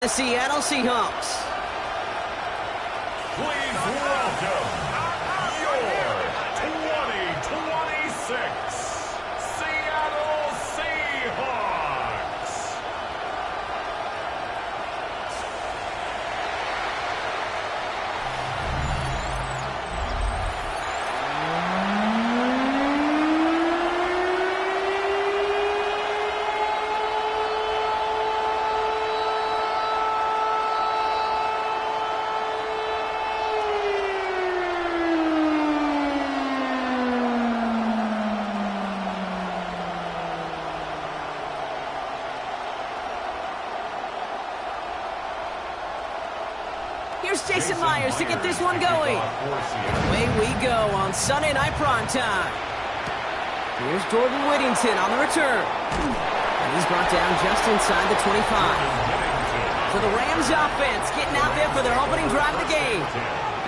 The Seattle Seahawks. Please welcome your 2026 Seattle Seahawks. Here's Jason Myers to get this one going. Away we go on Sunday Night Primetime. Here's Jordan Whittington on the return. And he's brought down just inside the 25. For the Rams offense, getting out there for their opening drive of the game.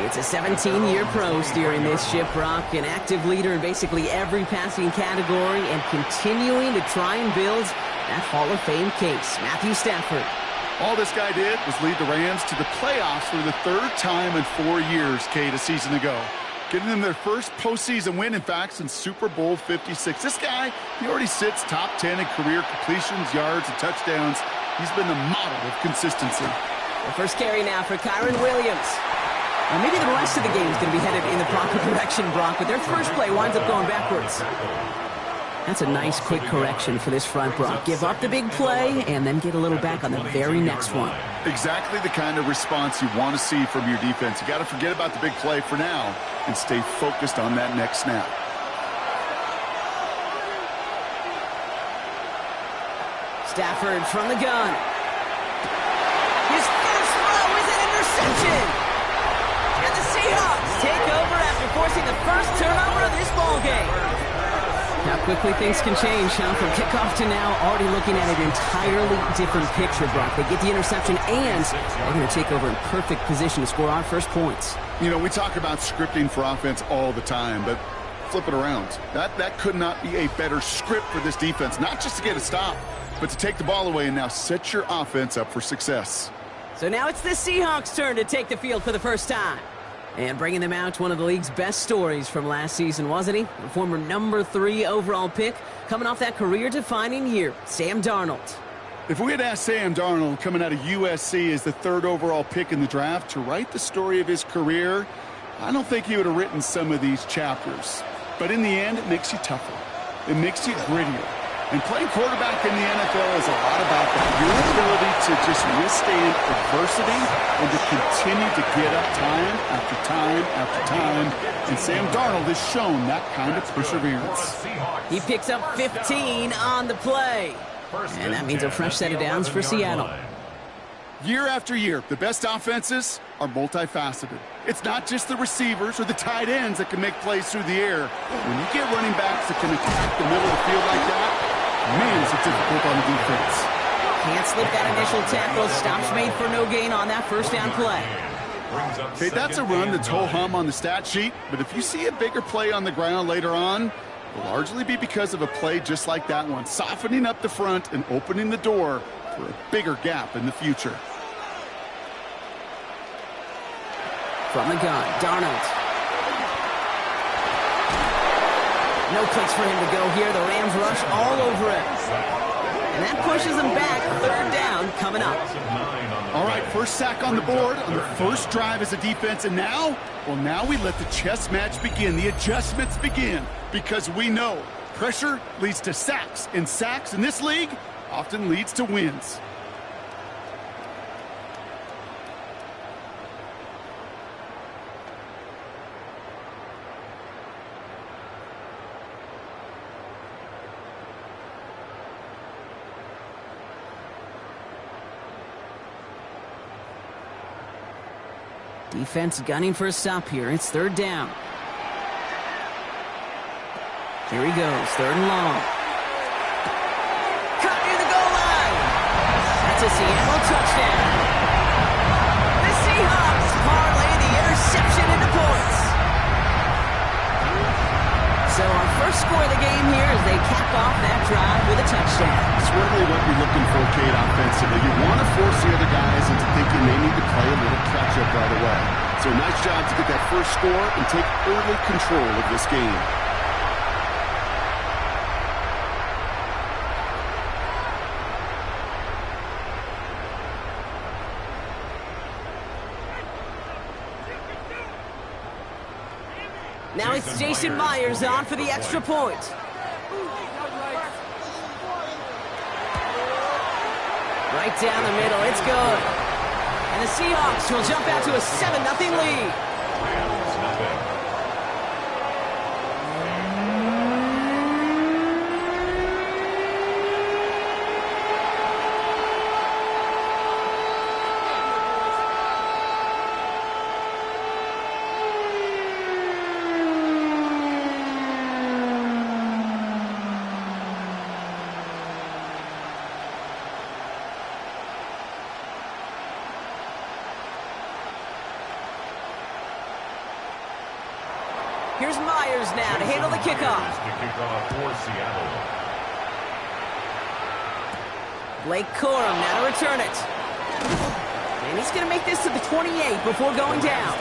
It's a 17-year pro steering this ship, Brock, an active leader in basically every passing category and continuing to try and build that Hall of Fame case. Matthew Stafford. All this guy did was lead the Rams to the playoffs for the third time in 4 years, Kate, a season ago. Getting them their first postseason win, in fact, since Super Bowl 56. This guy, he already sits top 10 in career completions, yards, and touchdowns. He's been the model of consistency. The first carry now for Kyron Williams. Well, maybe the rest of the game is going to be headed in the proper direction, Brock, but their first play winds up going backwards. That's a nice quick correction for this front, Brock. Give up the big play and then get a little back on the very next one. Exactly the kind of response you want to see from your defense. You got to forget about the big play for now and stay focused on that next snap. Stafford from the gun. His first throw is an interception. And the Seahawks take over after forcing the first turnover of this ballgame. How quickly things can change, huh? From kickoff to now, already looking at an entirely different picture, Brock. They get the interception, and they're going to take over in perfect position to score our first points. You know, we talk about scripting for offense all the time, but flip it around. That could not be a better script for this defense, not just to get a stop, but to take the ball away and now set your offense up for success. So now it's the Seahawks' turn to take the field for the first time. And bringing them out, one of the league's best stories from last season, wasn't he? The former number 3 overall pick, coming off that career-defining year, Sam Darnold. If we had asked Sam Darnold, coming out of USC as the 3rd overall pick in the draft, to write the story of his career, I don't think he would have written some of these chapters. But in the end, it makes you tougher. It makes you grittier. And playing quarterback in the NFL is a lot about that. Your ability to just withstand adversity and to continue to get up time after time after time. And Sam Darnold has shown that kind of perseverance. He picks up 15 on the play. And that means a fresh set of downs for Seattle. Year after year, the best offenses are multifaceted. It's not just the receivers or the tight ends that can make plays through the air. When you get running backs that can attack the middle of the field like that, man, is it difficult on the defense. Can't slip that initial tackle. Stops made for no gain on that first down play. Okay, that's a run that's ho-hum on the stat sheet, but if you see a bigger play on the ground later on, it will largely be because of a play just like that one, softening up the front and opening the door for a bigger gap in the future. From the gun, Darnold. No place for him to go here. The Rams rush all over it. And that pushes them back. 3rd down coming up. All right, first sack on the board on the first drive as a defense. And now, well, now we let the chess match begin. The adjustments begin. Because we know pressure leads to sacks. And sacks in this league often leads to wins. Defense gunning for a stop here. It's 3rd down. Here he goes. 3rd and long. Cut near the goal line. That's a Seattle touchdown. The Seahawks parlay the interception into points. So our first score of the game here as they cap off that drive with a touchdown. It's really what you're looking for, Kate, offensively. You want to force the other guys job to get that first score and take early control of this game. Now it's Jason Myers on for the extra point. Right down the middle, it's good. And the Seahawks will jump out to a 7-0 lead. Here's Myers now to handle the kickoff. Blake Corum now to return it. And he's going to make this to the 28 before going down.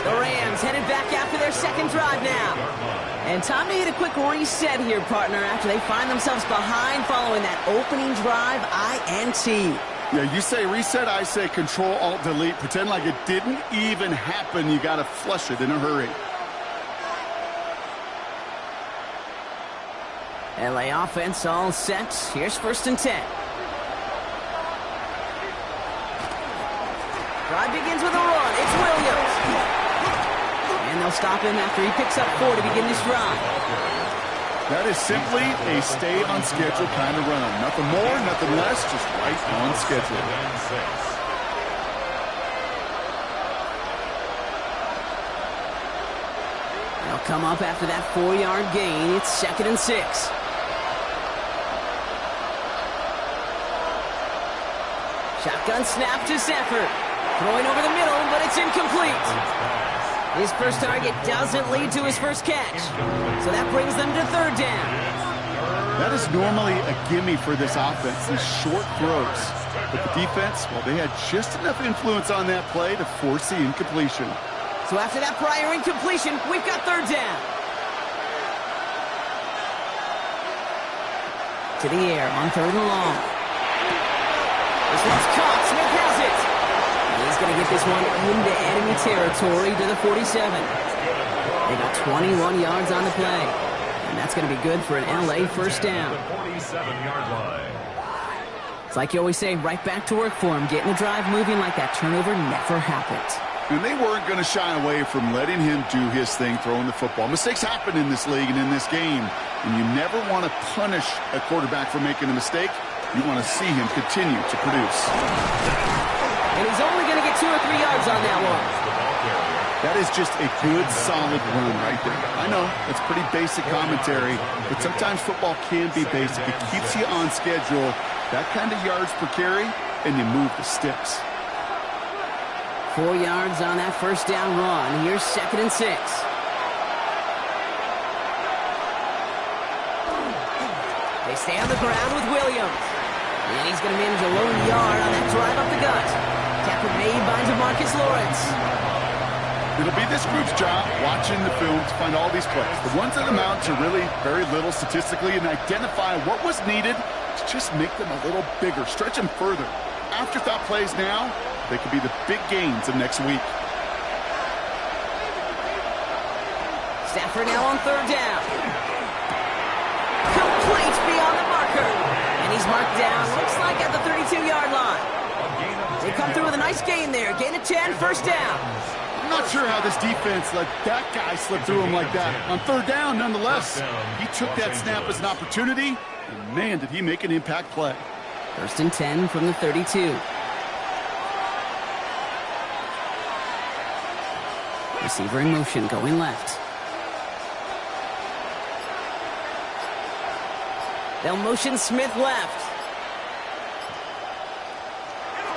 The Rams headed back after their second drive now. And time to hit a quick reset here, partner, after they find themselves behind following that opening drive INT. Yeah, you say reset, I say Control-Alt-Delete. Pretend like it didn't even happen. You got to flush it in a hurry. LA offense all set. Here's 1st and 10. Drive begins with a run. It's Williams. And they'll stop him after he picks up 4 to begin this drive. That is simply a stay-on-schedule kind of run. Nothing more, nothing less, just right on schedule. They'll come up after that 4-yard gain. It's 2nd and 6. Shotgun snap to Stafford. Throwing over the middle, but it's incomplete. His first target doesn't lead to his first catch. So that brings them to 3rd down. That is normally a gimme for this offense, these short throws. But the defense, well, they had just enough influence on that play to force the incompletion. So after that prior incompletion, we've got 3rd down. To the air on 3rd and long. This one's caught. Smith has it. He's going to get this one into enemy territory to the 47. They got 21 yards on the play. And that's going to be good for an LA first down. It's like you always say, right back to work for him. Getting the drive moving like that turnover never happened. And they weren't going to shy away from letting him do his thing, throwing the football. Mistakes happen in this league and in this game. And you never want to punish a quarterback for making a mistake. You want to see him continue to produce. And he's only going to get 2 or 3 yards on that one. That is just a good, solid run right there. I know, that's pretty basic commentary, but sometimes football can be basic. It keeps you on schedule, that kind of yards per carry, and you move the sticks. 4 yards on that first down run. Here's 2nd and 6. They stay on the ground with Williams. And he's going to manage a lone yard on that drive up the gut. Tackle made by DeMarcus Lawrence. It'll be this group's job watching the film to find all these plays. The ones that amount to really very little statistically and identify what was needed to just make them a little bigger, stretch them further. Afterthought plays now, they could be the big gains of next week. Stafford now on 3rd down. Complete beyond the marker. And he's marked down, looks like at the 32-yard line. They come through with a nice gain there. Gain of 10, first down. I'm not sure how this defense let that guy slip through him like that. On 3rd down, nonetheless, he took that snap as an opportunity, and man, did he make an impact play. 1st and 10 from the 32. Receiver in motion, going left. They'll motion Smith left.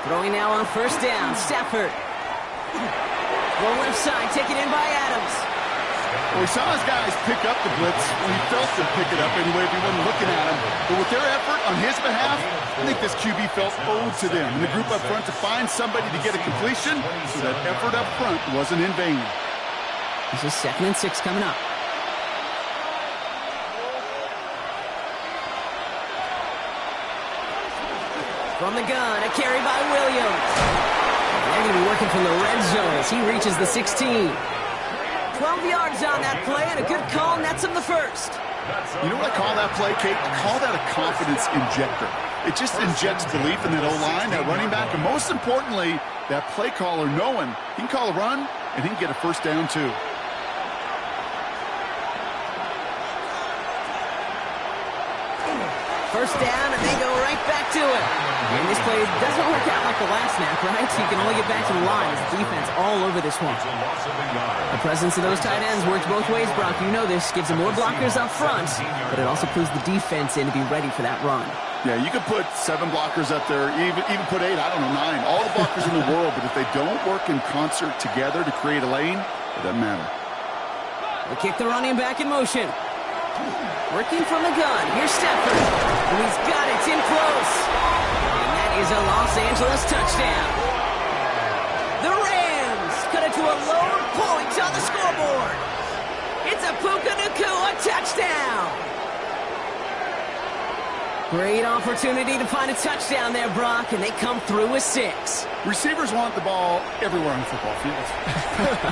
Throwing now on 1st down, Stafford. Roll left side, taken in by Adams. Well, we saw his guys pick up the blitz when he felt them pick it up anyway if he wasn't looking at him. But with their effort on his behalf, I think this QB felt owed to them and the group up front to find somebody to get a completion so that effort up front wasn't in vain. This is 2nd and 6 coming up. From the gun, a carry by Williams. They're going to be working from the red zone as he reaches the 16. 12 yards on that play, and a good call nets him the first. You know what I call that play, Kate? I call that a confidence injector. It just injects belief in that O-line, that running back, and most importantly, that play caller knowing he can call a run and he can get a first down too. First down, and they go right back to it. And this play doesn't work out like the last snap, right? So you can only get back to the line as the defense all over this one. The presence of those tight ends works both ways, Brock. You know this. Gives them more blockers up front, but it also clues the defense in to be ready for that run. Yeah, you could put 7 blockers up there, even put 8, I don't know, 9. All the blockers in the world, but if they don't work in concert together to create a lane, it doesn't matter. They kick the running back in motion. Working from the gun. Here's Stafford. And he's got it. It's in close. And that is a Los Angeles touchdown. The Rams cut it to a lower point on the scoreboard. It's a Puka Nacua touchdown. Great opportunity to find a touchdown there, Brock, and they come through with 6. Receivers want the ball everywhere on the football field.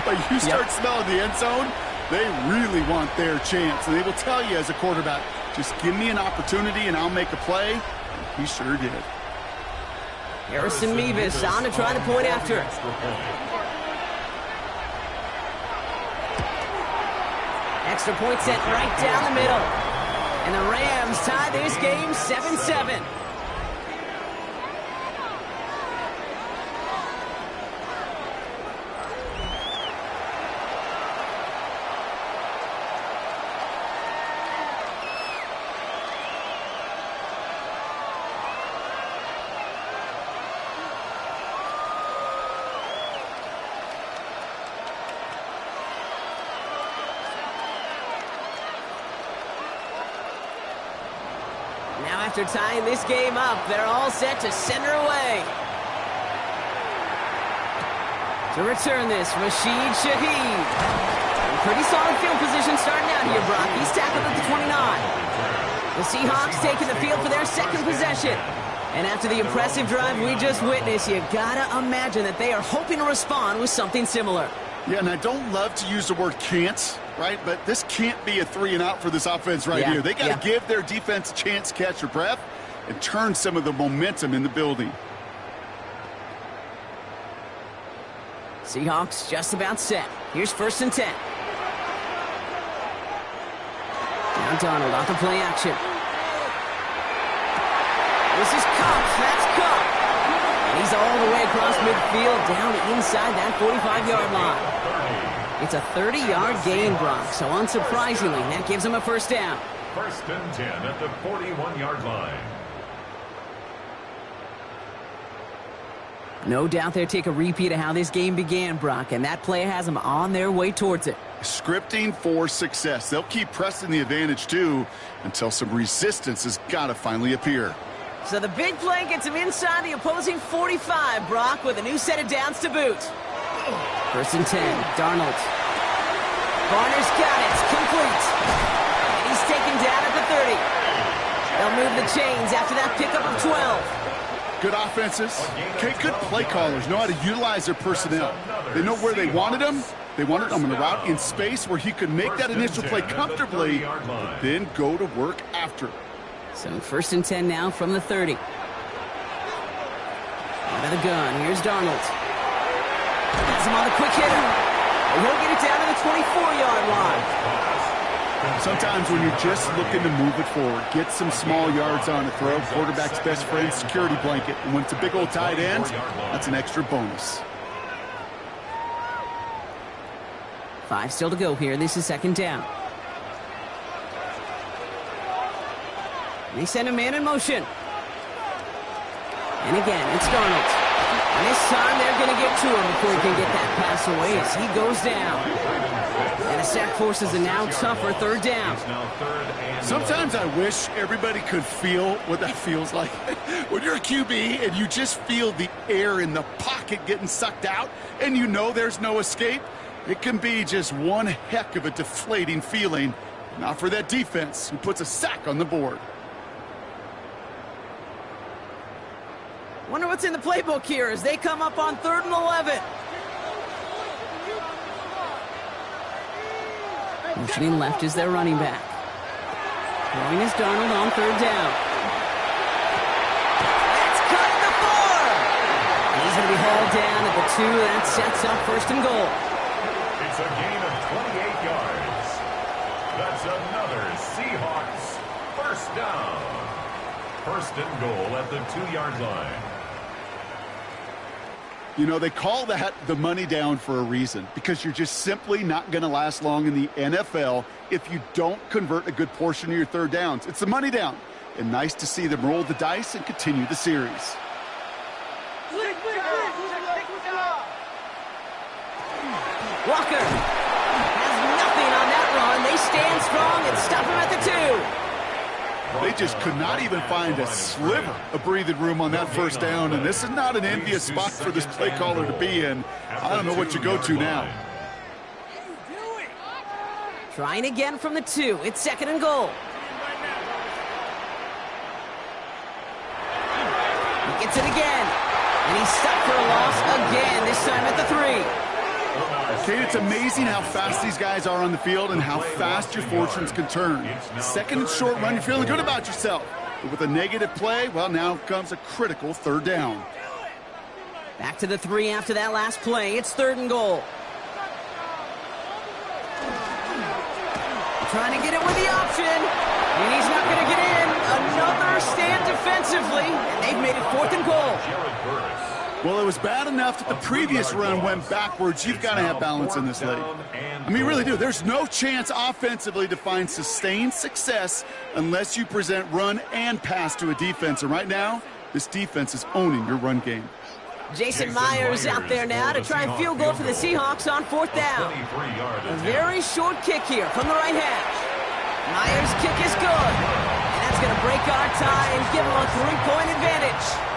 But you start smelling the end zone, they really want their chance. And they will tell you as a quarterback, just give me an opportunity and I'll make a play. And he sure did. Harrison Mevis on to try to point after it. Extra point set right down the middle. And the Rams tie this game 7-7. After tying this game up, they're all set to center away. To return this, Rashid Shaheed. Pretty solid field position starting out here, Brock. He's tackled at the 29. The Seahawks taking the field for their second possession. And after the impressive drive we just witnessed, you gotta imagine that they are hoping to respond with something similar. Yeah, and I don't love to use the word can't, right? But this can't be a 3-and-out for this offense right here. They got to give their defense a chance to catch their breath and turn some of the momentum in the building. Seahawks just about set. Here's 1st and 10. Now Donald off the play action. This is Cup. That's Cup. And he's all the way across midfield down inside that 45-yard line. It's a 30-yard gain, Brock, so unsurprisingly, that gives him a first down. 1st and 10 at the 41-yard line. No doubt they'll take a repeat of how this game began, Brock, and that play has them on their way towards it. Scripting for success. They'll keep pressing the advantage, too, until some resistance has got to finally appear. So the big play gets him inside the opposing 45, Brock, with a new set of downs to boot. 1st and 10, Darnold. Barner's got it, complete. And he's taken down at the 30. They'll move the chains after that pickup of 12. Good offenses. Okay, good play callers know how to utilize their personnel. They know where they wanted him. They wanted him on a route in space where he could make that initial play comfortably, but then go to work after. So 1st and 10 now from the 30. Out of the gun, here's Darnold. Has him on the quick hitter. And he'll get it down to the 24-yard line. Sometimes when you're just looking to move it forward, get some small yards on a throw, quarterback's best friend, security blanket. And when it's a big old tight end, that's an extra bonus. 5 still to go here. This is 2nd down. They send a man in motion. And again, it's Darnold. And this time they're going to get to him before he can get that pass away as he goes down. And a sack forces a now tougher third down. Sometimes I wish everybody could feel what that feels like. When you're a QB and you just feel the air in the pocket getting sucked out and you know there's no escape, it can be just one heck of a deflating feeling. Not for that defense who puts a sack on the board. Wonder what's in the playbook here as they come up on 3rd and 11. Motioning left is their running back. Throwing is Darnold on 3rd down. That's cut at the 4. He's going to be hauled down at the 2. That sets up 1st and goal. It's a gain of 28 yards. That's another Seahawks 1st down. 1st and goal at the 2-yard line. You know, they call that the money down for a reason, because you're just simply not going to last long in the NFL if you don't convert a good portion of your 3rd downs. It's the money down. And nice to see them roll the dice and continue the series. Walker has nothing on that run. They stand strong and stop him at the 2. They just could not even find a sliver of breathing room on that 1st down, and this is not an envious spot for this play caller to be in. I don't know what you go to now. Trying again from the 2. It's 2nd and goal. He gets it again, and he's stopped for a loss again, this time at the 3. Kate, it's amazing how fast these guys are on the field and how fast your fortunes can turn. 2nd and short run, you're feeling good about yourself. But with a negative play, well, now comes a critical 3rd down. Back to the 3 after that last play. It's 3rd and goal. Trying to get it with the option. And he's not going to get in. Another stand defensively. And they've made it 4th and goal. Well, it was bad enough that the previous run went backwards. You've got to have balance in this league. I mean, you really do. There's no chance offensively to find sustained success unless you present run and pass to a defense. And right now, this defense is owning your run game. Jason Myers out there now to try and field goal for the Seahawks on 4th down. A very short kick here from the right hash. Myers' kick is good. And that's going to break our tie and give him a 3-point advantage.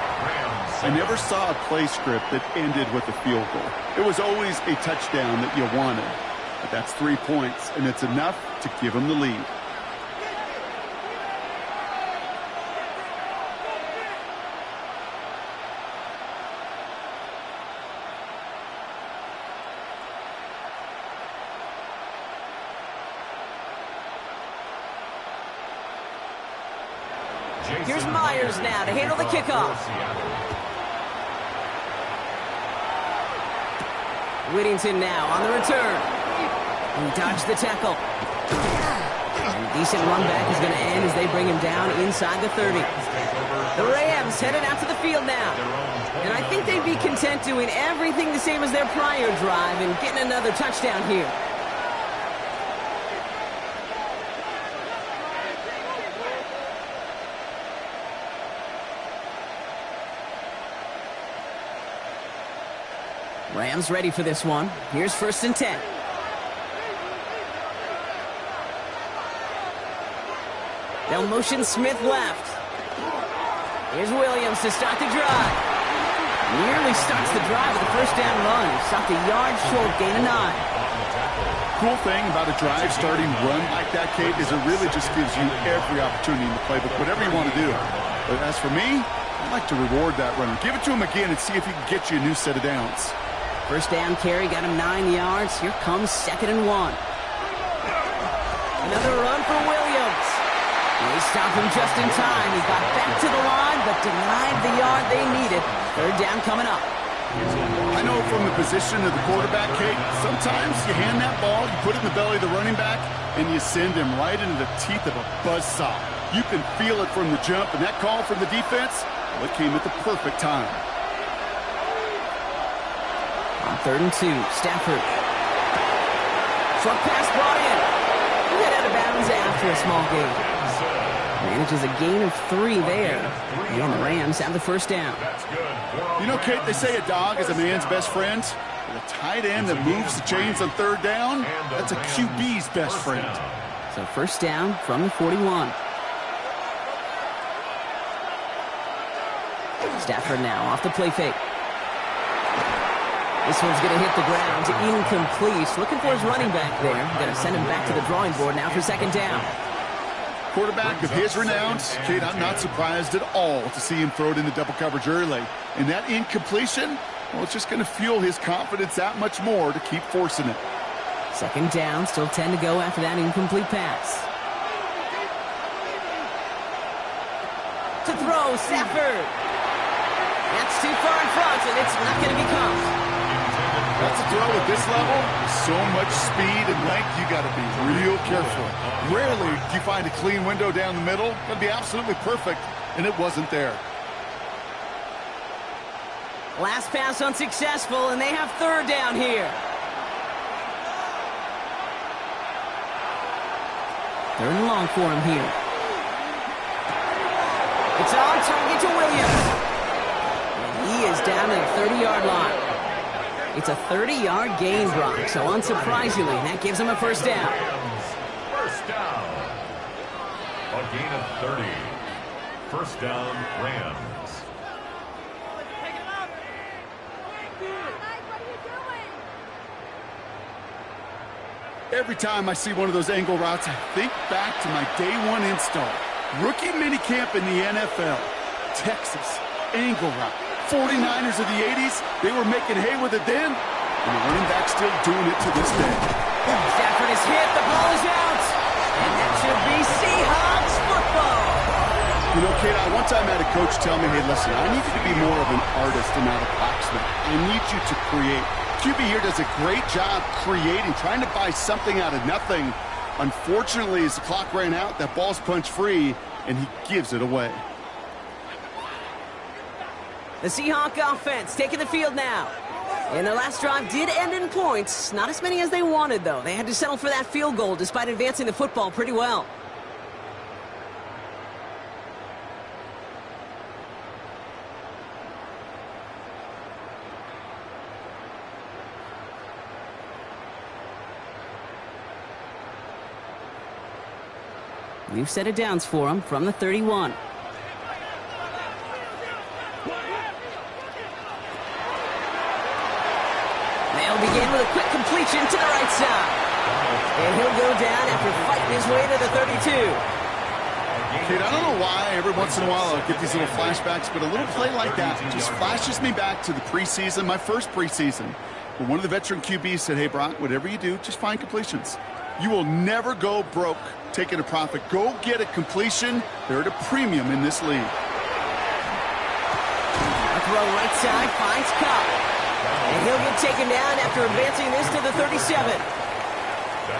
I never saw a play script that ended with a field goal. It was always a touchdown that you wanted. But that's 3 points, and it's enough to give them the lead. Here's Myers now to handle the kickoff. Whittington now on the return. He dodged the tackle. And a decent run back is going to end as they bring him down inside the 30. The Rams headed out to the field now. And I think they'd be content doing everything the same as their prior drive and getting another touchdown here. Rams ready for this one. Here's 1st and 10. They'll motion Smith left. Here's Williams to start the drive. Nearly starts the drive with a 1st down run. He stopped a yard short, gain of 9. Cool thing about a drive starting run like that, Kate, is it really just gives you every opportunity in the playbook, whatever you want to do. But as for me, I'd like to reward that runner. Give it to him again and see if he can get you a new set of downs. 1st down carry, got him 9 yards. Here comes 2nd and 1. Another run for Williams. They stopped him just in time. He got back to the line, but denied the yard they needed. 3rd down coming up. I know from the position of the quarterback, Kate, sometimes you hand that ball, you put it in the belly of the running back, and you send him right into the teeth of a buzzsaw. You can feel it from the jump, and that call from the defense, well, it came at the perfect time. On 3rd and 2, Stafford. Short pass brought in. We'll get out of bounds after a small gain. Manages a gain of 3 there. And the Rams have the first down. You know, Kate, they say a dog is a man's best friend. But a tight end that moves the chains on third down, that's a QB's best friend. So first down from the 41. Stafford now off the play fake. This one's going to hit the ground. Incomplete. Looking for his running back there. Going to send him back to the drawing board now for second down. Quarterback of his renown, Kate, I'm not surprised at all to see him throw it into double coverage early. And that incompletion, well, it's just going to fuel his confidence that much more to keep forcing it. Second down, still 10 to go after that incomplete pass. To throw, Stafford. That's too far in front, and it's not going to be caught. That's a throw at this level. So much speed and length, you got to be real careful. Rarely do you find a clean window down the middle. That'd be absolutely perfect, and it wasn't there. Last pass unsuccessful, and they have third down here. Third and long for him here. It's on target to Williams. And he is down at the 30-yard line. It's a 30-yard gain, Brock, so unsurprisingly, that gives him a first down. First down. A gain of 30. First down, Rams. Every time I see one of those angle routes, I think back to my day one install. Rookie minicamp in the NFL. Texas, angle route. 49ers of the 80s, they were making hay with it then, and the running back's still doing it to this day. Stafford is hit, the ball is out, and that should be Seahawks football. You know, Kate, I one time had a coach tell me, hey, listen, I need you to be more of an artist and not a boxman. I need you to create. QB here does a great job creating, trying to buy something out of nothing. Unfortunately, as the clock ran out, that ball's punched free, and he gives it away. The Seahawk offense taking the field now. And their last drive did end in points. Not as many as they wanted, though. They had to settle for that field goal despite advancing the football pretty well. We've set it downs for him from the 31. They'll begin with a quick completion to the right side. And he'll go down after fighting his way to the 32. Kate, I don't know why every once in a while I'll get these little flashbacks, but a little play like that just flashes me back to the preseason, my first preseason. But one of the veteran QBs said, hey, Brock, whatever you do, just find completions. You will never go broke taking a profit. Go get a completion. They're at a premium in this league. A throw right side, finds Cup. And he'll get taken down after advancing this to the 37.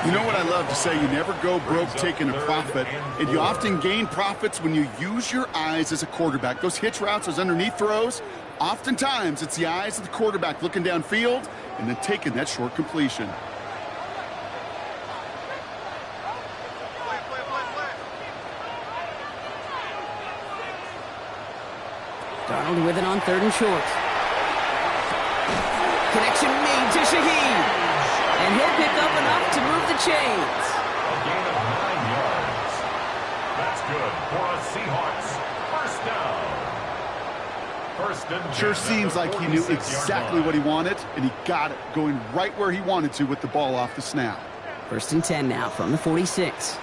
You know what I love to say? You never go broke taking a profit, and you often gain profits when you use your eyes as a quarterback. Those hitch routes, those underneath throws, oftentimes it's the eyes of the quarterback looking downfield and then taking that short completion. Darnold with it on third and short. Connection made to Shaheed. And he'll pick up enough to move the chains. A gain of 9 yards. That's good for a Seahawks first down. First and 10. Sure seems like he knew exactly what he wanted, and he got it, going right where he wanted to with the ball off the snap. First and 10 now from the 46.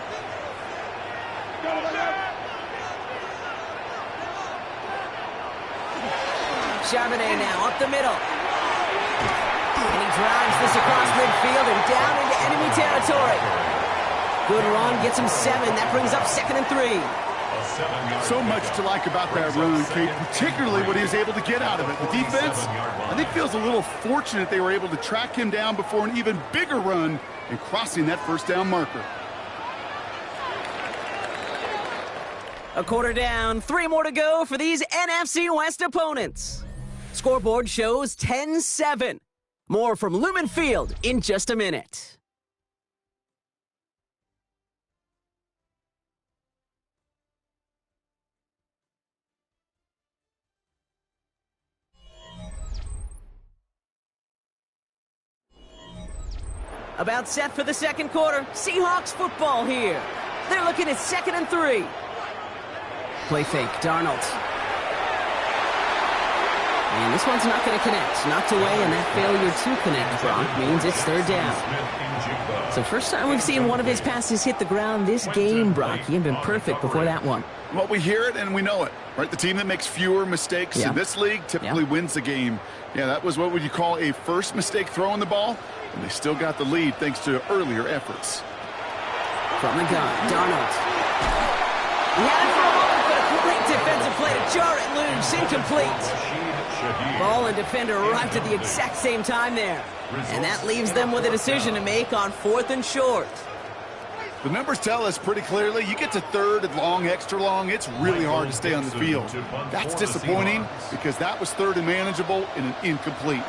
Charbonnet now up the middle. And he drives this across midfield and down into enemy territory. Good run, gets him 7. That brings up 2nd and 3. So much to like about that run, Kate, particularly what he was able to get out of it. The defense, I think, feels a little fortunate they were able to track him down before an even bigger run and crossing that first down marker. A quarter down, 3 more to go for these NFC West opponents. Scoreboard shows 10-7. More from Lumen Field in just a minute. About set for the second quarter. Seahawks football here. They're looking at 2nd and 3. Play fake, Darnold. And this one's not going to connect. Knocked away, and that failure to connect, Brock, means it's 3rd down. So first time we've seen one of his passes hit the ground this game, Brock. He had been perfect before that one. Well, we hear it and we know it, right? The team that makes fewer mistakes in this league typically wins the game. Yeah, that was what would you call a first mistake throwing the ball, and they still got the lead thanks to earlier efforts. From the gun, Darnold. He had it for a moment, but a great defensive play to jar it loose. Incomplete. Ball and defender arrived at the exact same time there. And that leaves them with a decision to make on 4th and short. The numbers tell us pretty clearly, you get to 3rd and long, extra long, it's really hard to stay on the field. That's disappointing because that was 3rd and manageable and an incomplete.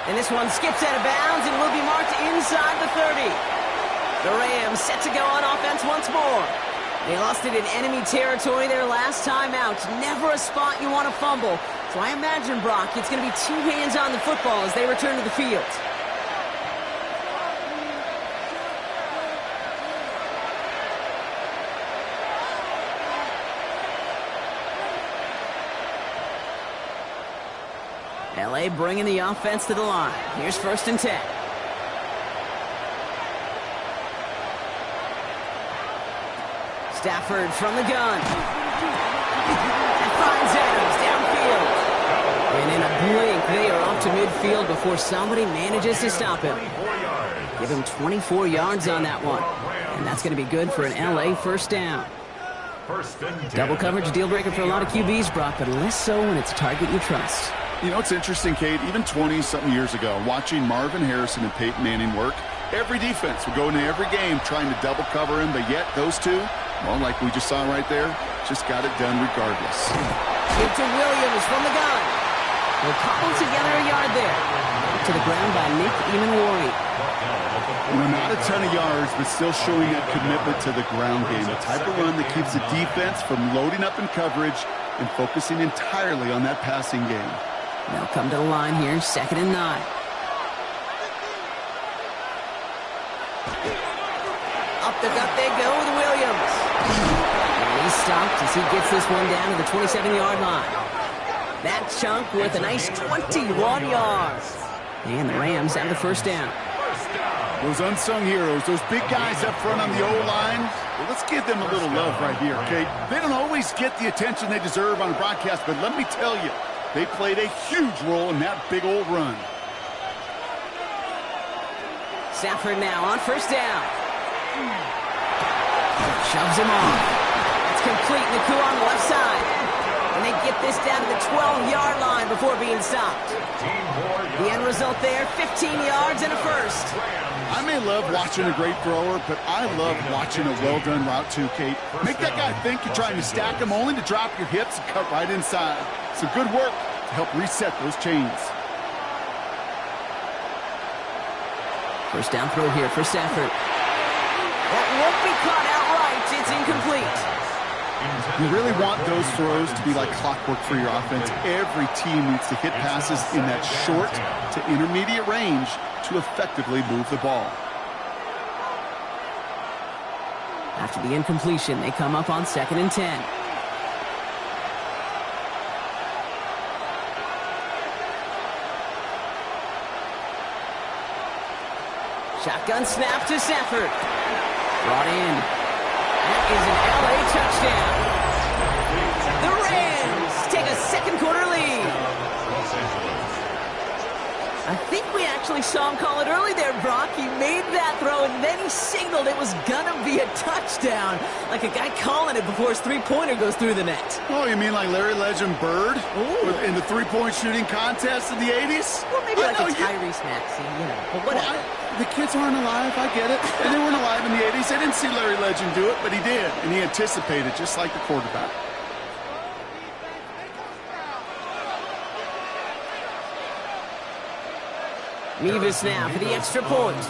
And this one skips out of bounds and will be marked inside the 30. The Rams set to go on offense once more. They lost it in enemy territory their last time out. Never a spot you want to fumble. So I imagine, Brock, it's going to be 2 hands on the football as they return to the field. LA bringing the offense to the line. Here's 1st and 10. Stafford from the gun. And finds Adams downfield. And in a blink, they are off to midfield before somebody manages to stop him. Give him 24 yards on that one. And that's going to be good for an LA 1st down. Double coverage, deal breaker for a lot of QBs, Brock, but less so when it's a target you trust. You know, it's interesting, Kate, even 20-something years ago, watching Marvin Harrison and Peyton Manning work, every defense would go into every game trying to double cover him, but yet those two, well, like we just saw right there, just got it done regardless. Into Williams from the gun. They'll cobble together a yard there. To the ground by Nick Emanwari. You know, not a ton of yards, but still showing that commitment to the ground game. The type of run that keeps the defense from loading up in coverage and focusing entirely on that passing game. They'll come to the line here, 2nd and 9. Up the gut they go with Williams. And he's stopped as he gets this one down to the 27-yard line. That chunk worth a nice 21 yards. And the Rams have the 1st down. Those unsung heroes, those big guys up front on the O-line, well, let's give them a little love right here, okay? They don't always get the attention they deserve on broadcast, but let me tell you, they played a huge role in that big old run. Stafford now on 1st down. Shoves him off. It's complete. Naku on the left side. And they get this down to the 12-yard line before being stopped. The end result there, 15 yards and a 1st. I may love watching a great thrower, but I love watching a well-done route too, Kate. Make that guy think you're trying to stack him only to drop your hips and cut right inside. Some good work to help reset those chains. 1st down throw here for Stafford. That won't be caught outright. It's incomplete. You really want those throws to be like clockwork for your offense. Every team needs to hit passes in that short to intermediate range to effectively move the ball. After the incompletion, they come up on 2nd and 10. Shotgun snap to Stafford. Brought in. That is an LA touchdown. The Rams take a second quarter lead. I think we actually saw him call it early there, Brock. He made that throw, and then he signaled it was going to be a touchdown. Like a guy calling it before his three-pointer goes through the net. Oh, you mean like Larry Legend Bird in the three-point shooting contest in the 80s? Well, maybe like a Tyrese Maxey, you know, but whatever. The kids aren't alive, I get it. And they weren't alive in the 80s. They didn't see Larry Legend do it, but he did. And he anticipated, just like the quarterback. Nevis now for the extra point. The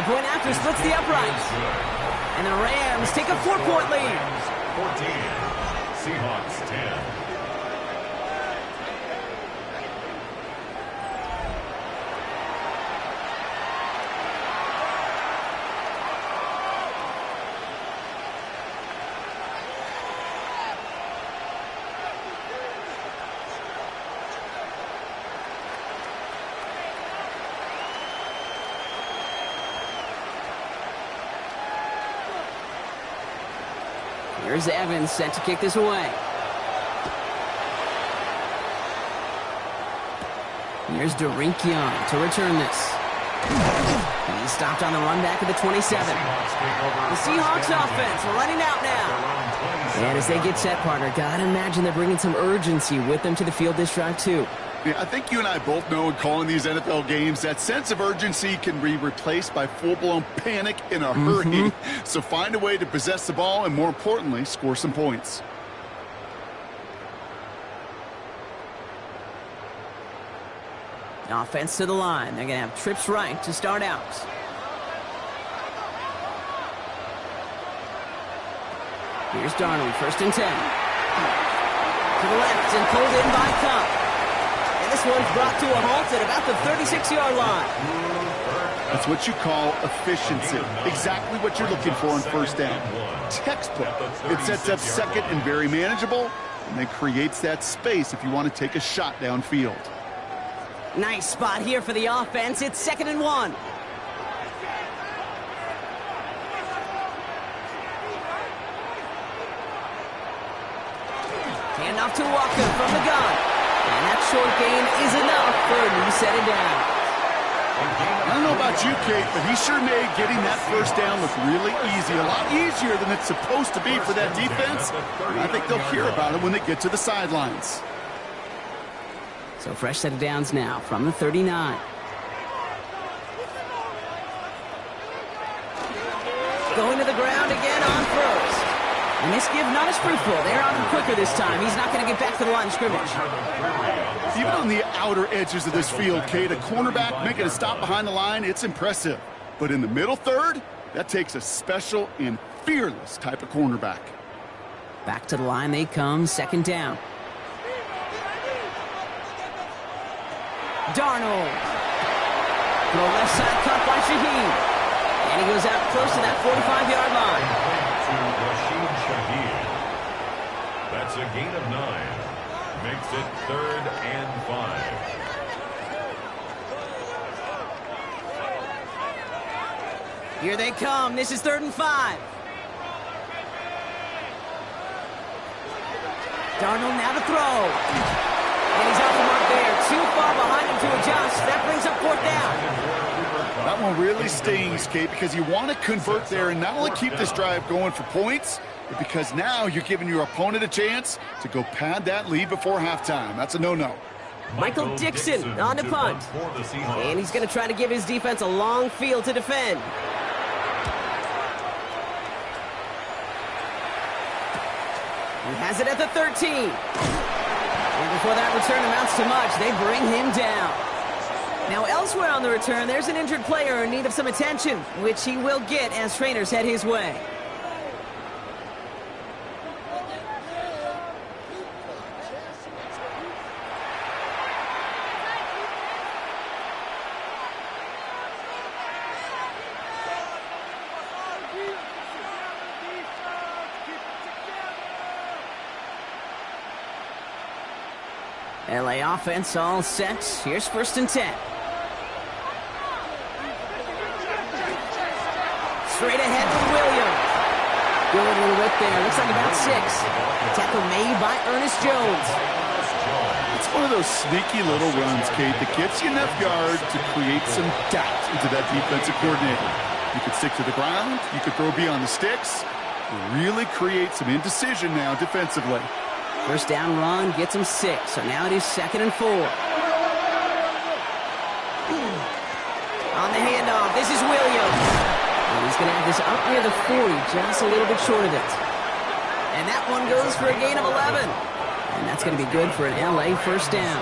point after splits the uprights. And the Rams take a 4-point lead. Seahawks 10. Here's Evans set to kick this away. Here's Young to return this. He's stopped on the run back at the 27. The Seahawks offense running out now. And as they get set, partner, gotta imagine they're bringing some urgency with them to the field this drive too. Yeah, I think you and I both know in calling these NFL games that sense of urgency can be replaced by full-blown panic in a hurry. So find a way to possess the ball and, more importantly, score some points. Offense to the line. They're going to have trips right to start out. Here's Darnold, 1st and 10. To the left and pulled in by Cup. And this one's brought to a halt at about the 36-yard line. That's what you call efficiency. Exactly what you're looking for on 1st down. Textbook. It sets up 2nd and very manageable, and then creates that space if you want to take a shot downfield. Nice spot here for the offense. It's 2nd and 1. Handoff to Walker from the gun. And that short gain is enough for a new set it down. I don't know about you, Kate, but he sure made getting that 1st down look really easy. A lot easier than it's supposed to be for that defense. And I think they'll hear about it when they get to the sidelines. So fresh set of downs now from the 39. Going to the ground again on 1st. And this give not as fruitful. They're on him quicker this time. He's not going to get back to the line of scrimmage. Even on the outer edges of this field, Kate, a cornerback making a stop behind the line, it's impressive. But in the middle third, that takes a special and fearless type of cornerback. Back to the line they come, 2nd down. Darnold. Throw left side cut by Shaheed. And he goes out close to that 45-yard line. That's a gain of 9. Makes it 3rd and 5. Here they come. This is 3rd and 5. Darnold now to throw. And he's off the mark there. Too far behind him to adjust. That brings up 4th down. That one really stings, Kate, because you want to convert there and not only keep this drive going for points, but because now you're giving your opponent a chance to go pad that lead before halftime. That's a no-no. Michael Dixon on the punt. And he's going to try to give his defense a long field to defend. He has it at the 13. And before that return amounts to much, they bring him down. Now elsewhere on the return, there's an injured player in need of some attention, which he will get as trainers head his way. LA offense all set. Here's 1st and 10. Straight ahead with Williams. Good little whip there. Looks like about 6. Tackle made by Ernest Jones. It's one of those sneaky little runs, Kate, that gets you enough yard to create some doubt into that defensive coordinator. You could stick to the ground. You could throw beyond the sticks. Really create some indecision now defensively. 1st down run gets him 6. So now it is 2nd and 4. On the handoff, this is Williams. And he's going to have this up near the 40, just a little bit short of it. And that one goes for a gain of 11. And that's going to be good for an LA 1st down.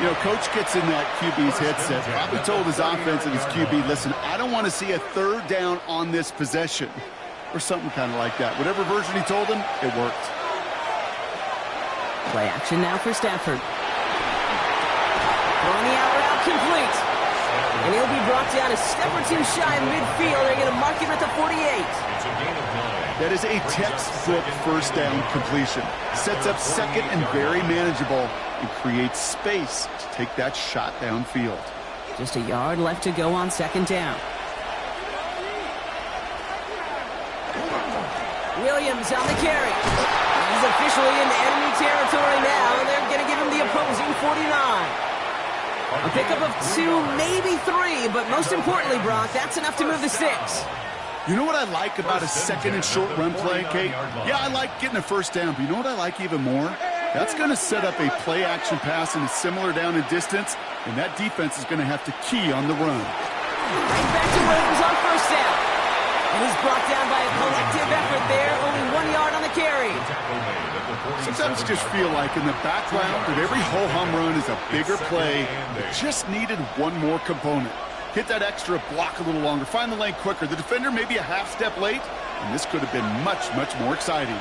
You know, Coach gets in that QB's headset, probably told his offense and his QB, listen, I don't want to see a 3rd down on this possession. Or something kind of like that. Whatever version he told him, it worked. Play action now for Stafford. Throwing the out route complete. And he'll be brought down a step or two shy of midfield. They're going to mark him at the 48. It's a gain of 9. That is a textbook first down completion. Sets up second and very manageable and creates space to take that shot downfield. Just a yard left to go on second down. Williams on the carry. He's officially in enemy territory now, and they're going to give him the opposing 49. A pickup of 2, maybe 3, but most importantly, Brock, that's enough to move the sticks. You know what I like about a second and short run play, Kate? Yeah, I like getting a first down, but you know what I like even more? That's going to set up a play action pass in a similar down and distance, and that defense is going to have to key on the run. Right back to Williams on first down. And he's brought down by a collective effort there, only 1 yard on the carry. Sometimes you just feel like in the background that every ho-hum run is a bigger play that just needed one more component. Hit that extra block a little longer, find the lane quicker. The defender may be a half step late, and this could have been much, much more exciting.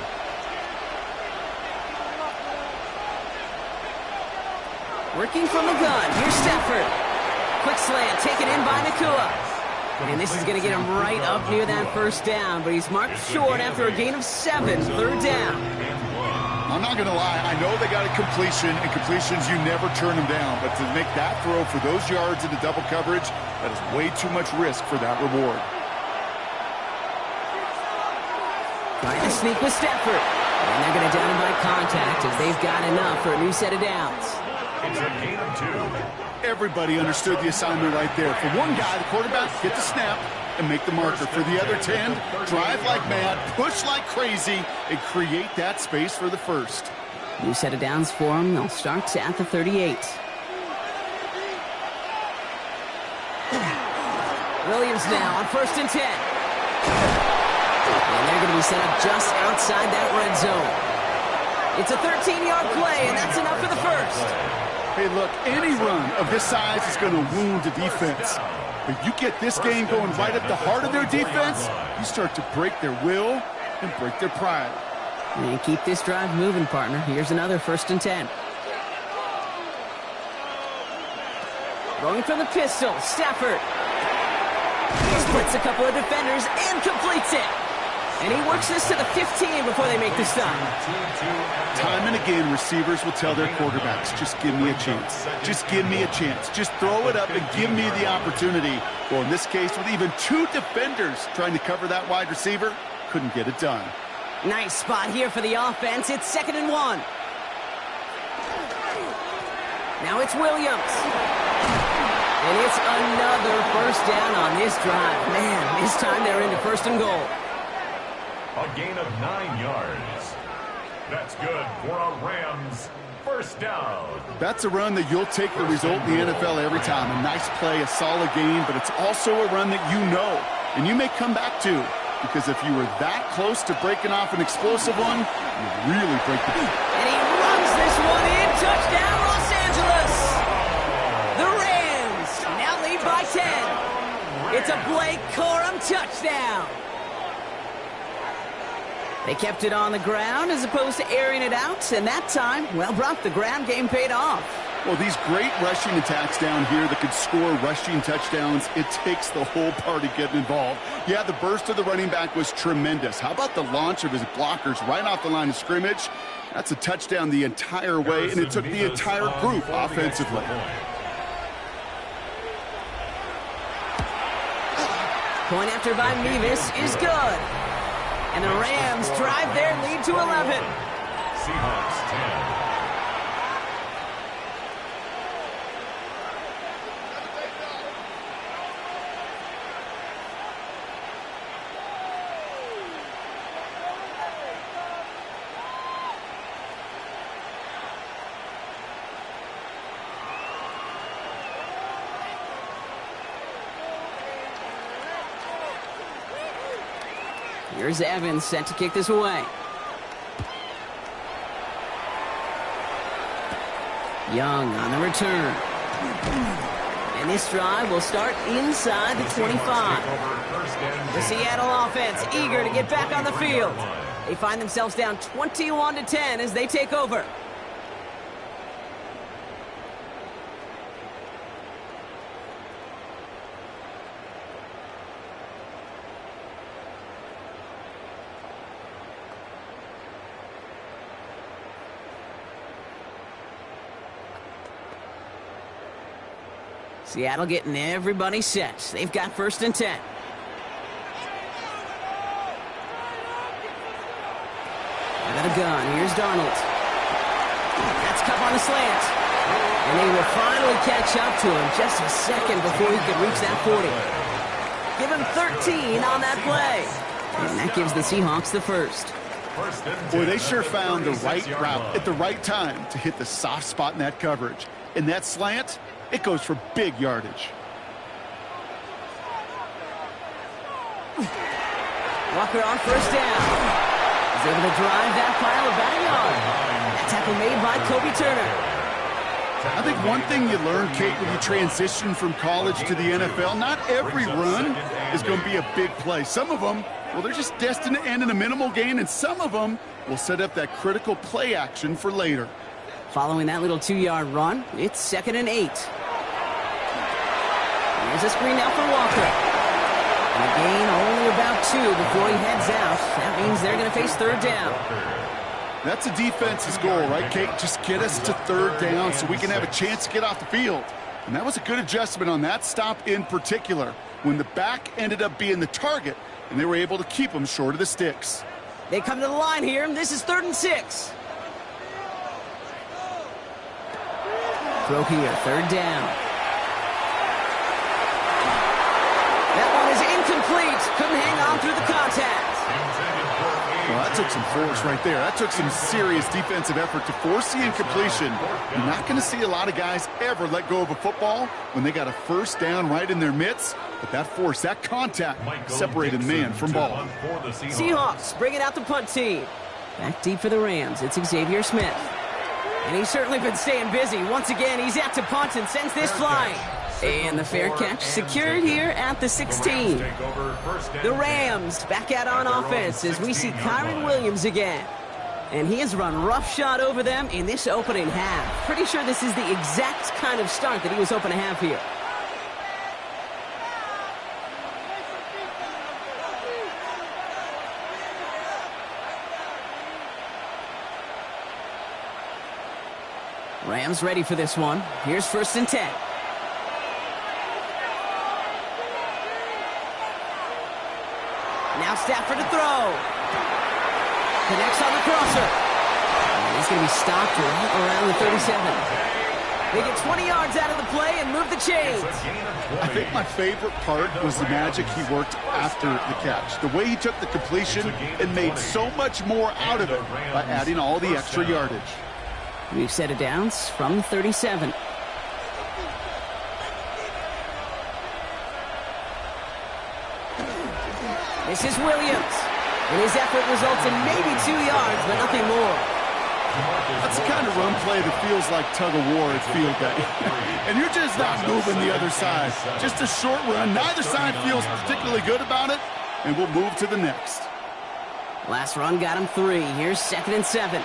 Working from the gun, here's Stafford. Quick slant, taken in by Nakua. And this is going to get him right up near that first down, but he's marked short after a gain of 7, third down. I'm not going to lie, I know they got a completion, and completions, you never turn them down. But to make that throw for those yards into double coverage, that is way too much risk for that reward. Trying to sneak with Stafford. And they're going to down him by contact as they've got enough for a new set of downs. It's a gain of 2. Everybody understood the assignment right there. For one guy, the quarterback, get the snap and make the marker. For the other 10, drive like mad, push like crazy, and create that space for the first. New set of downs for them. They'll start at the 38. Williams now on first and 10. And they're going to be set up just outside that red zone. It's a 13-yard play, and that's enough for the first. Hey, look, any run of this size is going to wound a defense. But you get this game going right at the heart of their defense, you start to break their will and break their pride. And keep this drive moving, partner. Here's another first and 10. Going for the pistol, Stafford. He splits a couple of defenders and completes it. And he works this to the 15 before they make the stop. Time and again, receivers will tell their quarterbacks, just give me a chance. Just give me a chance. Just throw it up and give me the opportunity. Well, in this case, with even 2 defenders trying to cover that wide receiver, couldn't get it done. Nice spot here for the offense. It's 2nd and 1. Now it's Williams. And it's another first down on this drive. Man, this time they're into 1st and goal. A gain of 9 yards. That's good for a Rams first down. That's a run that you'll take the result in the NFL every time. A nice play, a solid game, but it's also a run that you know, and you may come back to, because if you were that close to breaking off an explosive one, you really break the... And he runs this one in. Touchdown, Los Angeles. The Rams now lead by 10. It's a Blake Corum touchdown. They kept it on the ground as opposed to airing it out, and that time, well, Brock, the ground game paid off. Well, these great rushing attacks down here that could score rushing touchdowns, it takes the whole party getting involved. Yeah, the burst of the running back was tremendous. How about the launch of his blockers right off the line of scrimmage? That's a touchdown the entire way, and it took the entire group offensively. Point after by Mevis is good. And the Rams drive their lead to 11. Seahawks 10. Here's Evans set to kick this away. Young on the return. And this drive will start inside the 25. The Seattle offense eager to get back on the field. They find themselves down 21-10 as they take over. Seattle getting everybody set. They've got 1st and 10. Out of the gun. Here's Darnold. That's Cup on the slant. And they will finally catch up to him just a second before he could reach that 40. Give him 13 on that play. And that gives the Seahawks the 1st. Boy, they sure found the right route at the right time to hit the soft spot in that coverage. And that slant, it goes for big yardage. Walker on 1st down. He's able to drive that pile about a yard. That tackle made by Kobe Turner. I think one thing you learn, Kate, when you transition from college to the NFL, not every run is going to be a big play. Some of them, well, they're just destined to end in a minimal gain, and some of them will set up that critical play action for later. Following that little 2-yard run, it's 2nd and 8. Here's a screen now for Walker. And a gain only about 2 before he heads out. That means they're going to face 3rd down. That's a defense's goal, right, Kate? Just get us to 3rd down so we can have a chance to get off the field. And that was a good adjustment on that stop in particular, when the back ended up being the target, and they were able to keep him short of the sticks. They come to the line here, and this is 3rd and 6. Throw here, 3rd down. That one is incomplete. Couldn't hang on through the contact. Well, that took some force right there. That took some serious defensive effort to force the incompletion. You're not going to see a lot of guys ever let go of a football when they got a 1st down right in their midst. But that force, that contact, separated the man from ball. Seahawks bringing out the punt team. Back deep for the Rams, it's Xavier Smith. And he's certainly been staying busy. Once again, he's out to punt and sends this flying. And the fair catch secured here at the 16. The Rams back out on offense as we see Kyron Williams again. And he has run roughshod over them in this opening half. Pretty sure this is the exact kind of start that he was hoping to have here. Rams ready for this one. Here's 1st and 10. Now Stafford to throw. Connects on the crosser. And he's going to be stopped right around the 37. They get 20 yards out of the play and move the chains. I think my favorite part was the magic he worked after the catch. The way he took the completion and made so much more out of it by adding all the extra yardage. We've set it down from 37. This is Williams. And his effort results in maybe 2 yards, but nothing more. That's the kind of run play that feels like tug-of-war at field day. And you're just not moving the other side. Just a short run. Neither side feels particularly good about it, and we'll move to the next. Last run got him 3. Here's 2nd and 7.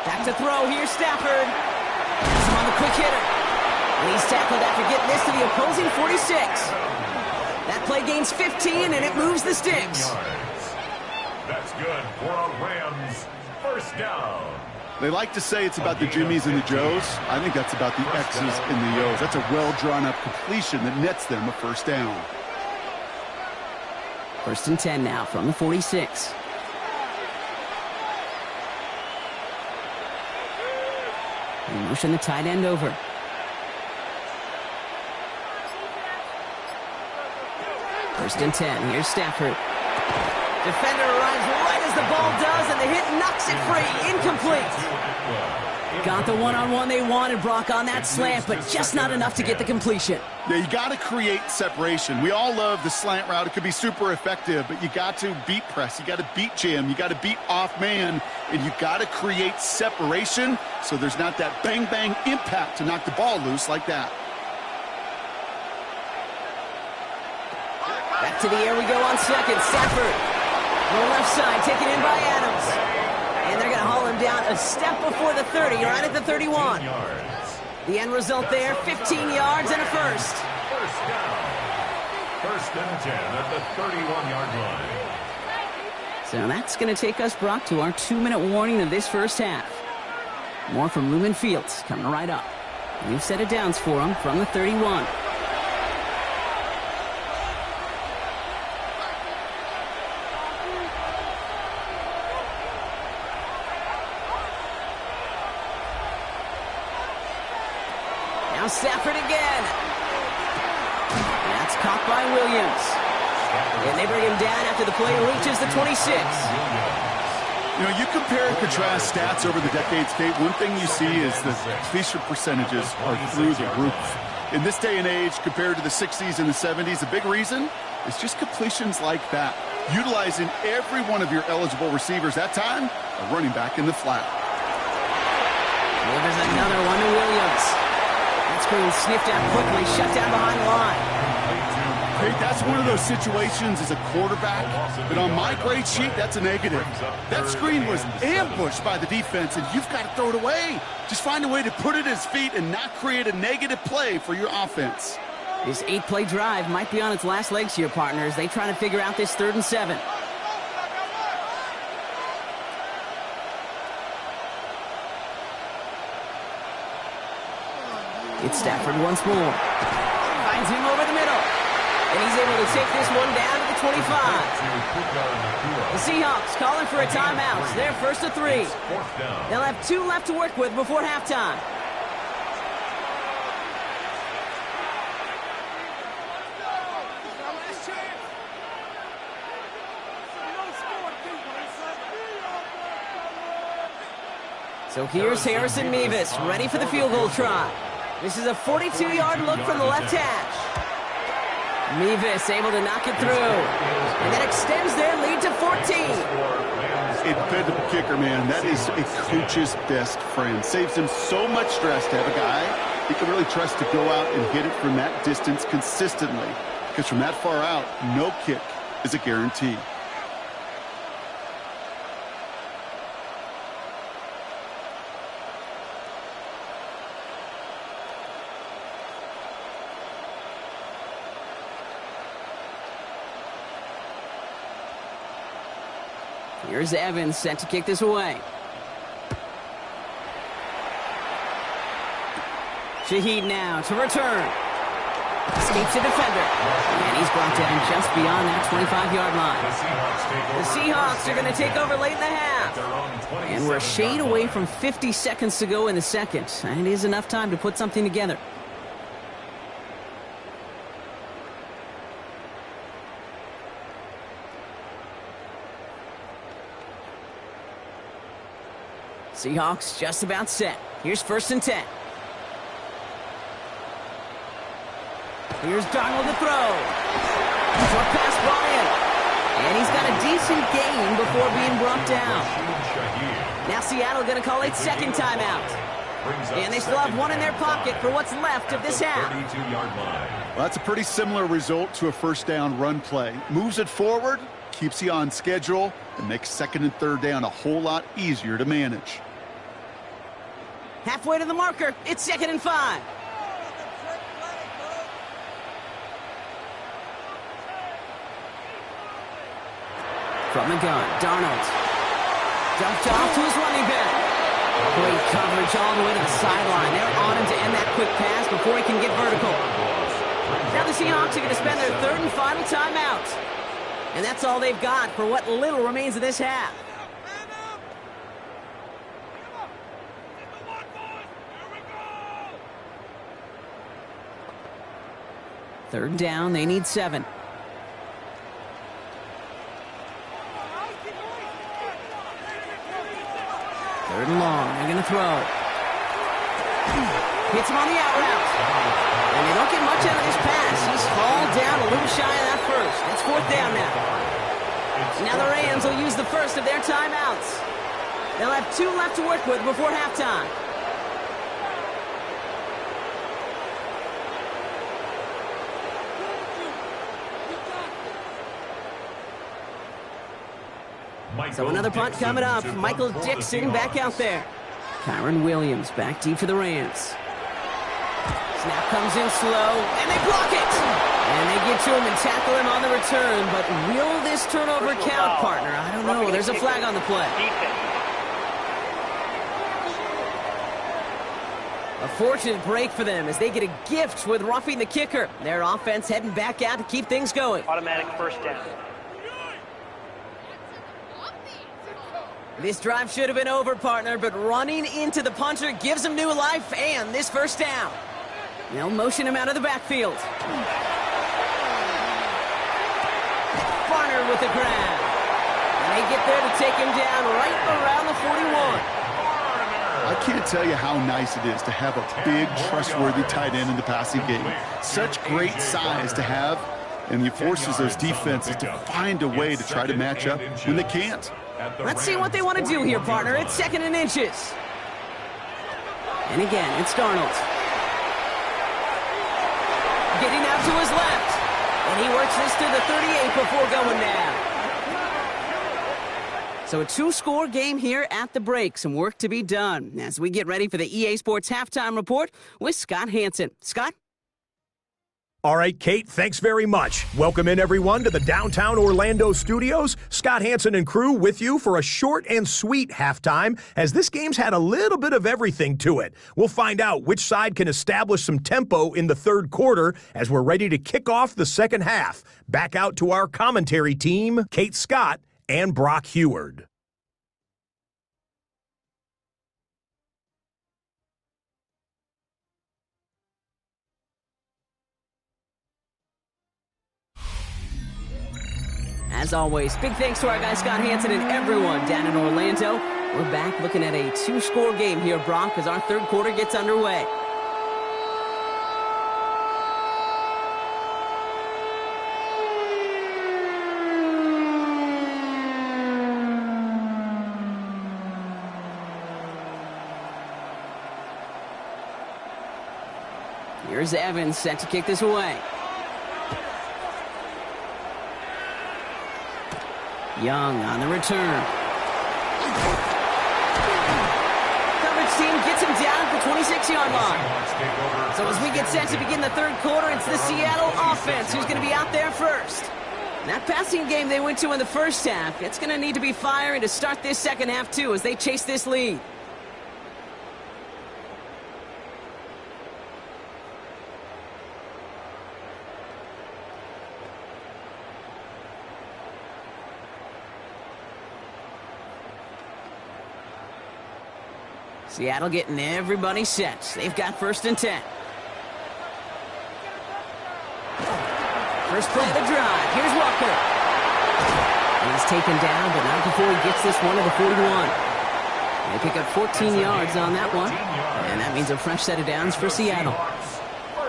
Back to throw. Here's Stafford. Has him on the quick hitter. And he's tackled after getting this to the opposing 46. That play gains 15, and it moves the sticks. That's good for a Rams 1st down. They like to say it's about the Jimmies and the Joes. I think that's about the X's and the O's. That's a well-drawn-up completion that nets them a 1st down. 1st and 10 now from the 46. And motion the tight end over. First and 10. Here's Stafford. Defender arrives right as the ball does, and the hit knocks it free. Incomplete. Got the one-on-one they wanted, Brock, on that slant, but just not enough to get the completion. Yeah, you got to create separation. We all love the slant route. It could be super effective, but you got to beat press. You got to beat jam. You got to beat off man, and you got to create separation so there's not that bang-bang impact to knock the ball loose like that. Back to the air we go on 2nd. Stafford. On the left side, taken in by Adams. And they're going to haul him down a step before the 30, right at the 31. The end result there, 15 yards and a 1st. 1st down. 1st and 10 at the 31-yard line. So that's going to take us, Brock, to our 2-minute warning of this 1st half. More from Lumen Fields coming right up. New set of downs for him from the 31. Now Stafford again. That's caught by Williams. And they bring him down after the play reaches the 26. You know, you compare and contrast stats over the decades, Kate. One thing you see is the completion percentages are through the roof. In this day and age, compared to the 60s and the 70s, the big reason is just completions like that. Utilizing every one of your eligible receivers. That time, a running back in the flat. Delivers another one to Williams. That screen sniffed out quickly, shut down behind the line. Hey, that's one of those situations as a quarterback that on my grade sheet, that's a negative. That screen was ambushed by the defense, and you've got to throw it away. Just find a way to put it at his feet and not create a negative play for your offense. This 8-play drive might be on its last legs here, partners. They try to figure out this 3rd and 7. It's Stafford once more. Finds him over the middle. And he's able to take this one down to the 25. The Seahawks calling for a timeout. They're 1st and 3. They'll have 2 left to work with before halftime. So here's Harrison Mevis, ready for the field goal try. This is a 42-yard look from the left hash. Mevis able to knock it through. And that extends their lead to 14. Dependable kicker, man. That is a coach's best friend. Saves him so much stress to have a guy he can really trust to go out and hit it from that distance consistently. Because from that far out, no kick is a guarantee. Here's Evans set to kick this away. Shaheed now to return. Escapes a defender. And he's brought down just beyond that 25-yard line. The Seahawks are going to take over late in the half. And we're a shade away from 50 seconds to go in the second. And it is enough time to put something together. Seahawks just about set. Here's 1st and 10. Here's Darnold to throw. Short pass brought in. And he's got a decent gain before being brought down. Now Seattle going to call a 2nd timeout. And they still have 1 in their pocket for what's left of this half. Well, that's a pretty similar result to a 1st down run play. Moves it forward, keeps you on schedule, and makes 2nd and 3rd down a whole lot easier to manage. Halfway to the marker, it's 2nd and 5. From the gun, Darnold. Dumped off to his running back. Great coverage all the way to the sideline. They're on him to end that quick pass before he can get vertical. Now the Seahawks are going to spend their 3rd and final timeout. And that's all they've got for what little remains of this half. Third down, they need 7. Third and long, they're going to throw. Hits him on the out route. And they don't get much out of this pass. He's hauled down a little shy of that first. It's 4th down now. Now the Rams will use the first of their timeouts. They'll have 2 left to work with before halftime. So another punt coming up. Michael Dixon back out there. Kyron Williams back deep for the Rams. Snap comes in slow, and they block it! And they get to him and tackle him on the return, but will this turnover count, partner? I don't know. There's a flag on the play. A fortunate break for them as they get a gift with roughing the kicker. Their offense heading back out to keep things going. Automatic first down. This drive should have been over, partner, but running into the punter gives them new life and this first down. They'll motion him out of the backfield. Barner with the grab. And they get there to take him down right around the 41. I can't tell you how nice it is to have a big, trustworthy tight end in the passing game. Such great size to have, and it forces those defenses to find a way to try to match up when they can't. Let's see what they want to do here, partner. It's 2nd and inches. And again, it's Darnold. Getting out to his left. And he works this to the 38 before going down. So a 2-score game here at the break. Some work to be done as we get ready for the EA Sports Halftime Report with Scott Hansen. Scott? All right, Kate, thanks very much. Welcome in, everyone, to the downtown Orlando studios. Scott Hansen and crew with you for a short and sweet halftime, as this game's had a little bit of everything to it. We'll find out which side can establish some tempo in the third quarter as we're ready to kick off the second half. Back out to our commentary team, Kate Scott and Brock Heward. As always, big thanks to our guy Scott Hansen and everyone down in Orlando. We're back looking at a 2-score game here, Brock, as our third quarter gets underway. Here's Evans set to kick this away. Young on the return. Coverage team gets him down at the 26-yard line. So as we get set to begin the third quarter, it's the Seattle offense who's going to be out there first. That passing game they went to in the first half, it's going to need to be firing to start this second half too as they chase this lead. Seattle getting everybody set. They've got 1st and 10. First play of the drive. Here's Walker. He's taken down, but not before he gets this one to the 41. They pick up 14 yards on that one, and that means a fresh set of downs for Seattle.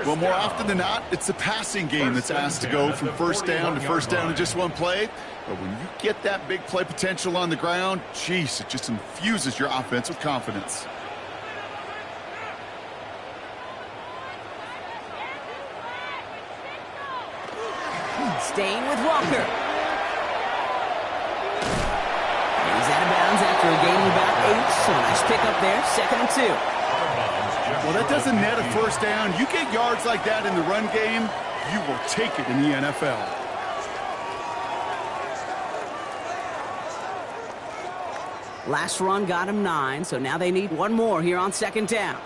Well, more often than not, it's the passing game that's asked to go from first down to first down in just one play. But when you get that big play potential on the ground, geez, it just infuses your offense with confidence. Staying with Walker. And he's out of bounds after a gain of about 8. So nice pick up there, 2nd and 2. Well, that doesn't net a first down. You get yards like that in the run game, you will take it in the NFL. Last run got him 9, so now they need one more here on 2nd down.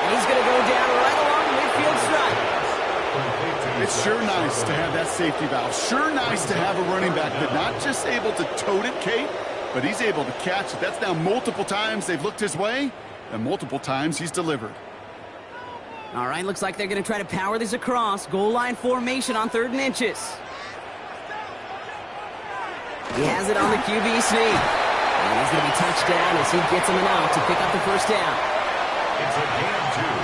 And he's going to go down right along the midfield stripe. It's sure nice to have that safety valve. Sure nice to have a running back that not just able to tote it, Kate, but he's able to catch it. That's now multiple times they've looked his way, and multiple times he's delivered. All right, looks like they're going to try to power this across. Goal line formation on 3rd and inches. He has it on the QB sneak. And he's going to be touched down as he gets him an out to pick up the first down. It's a game 2.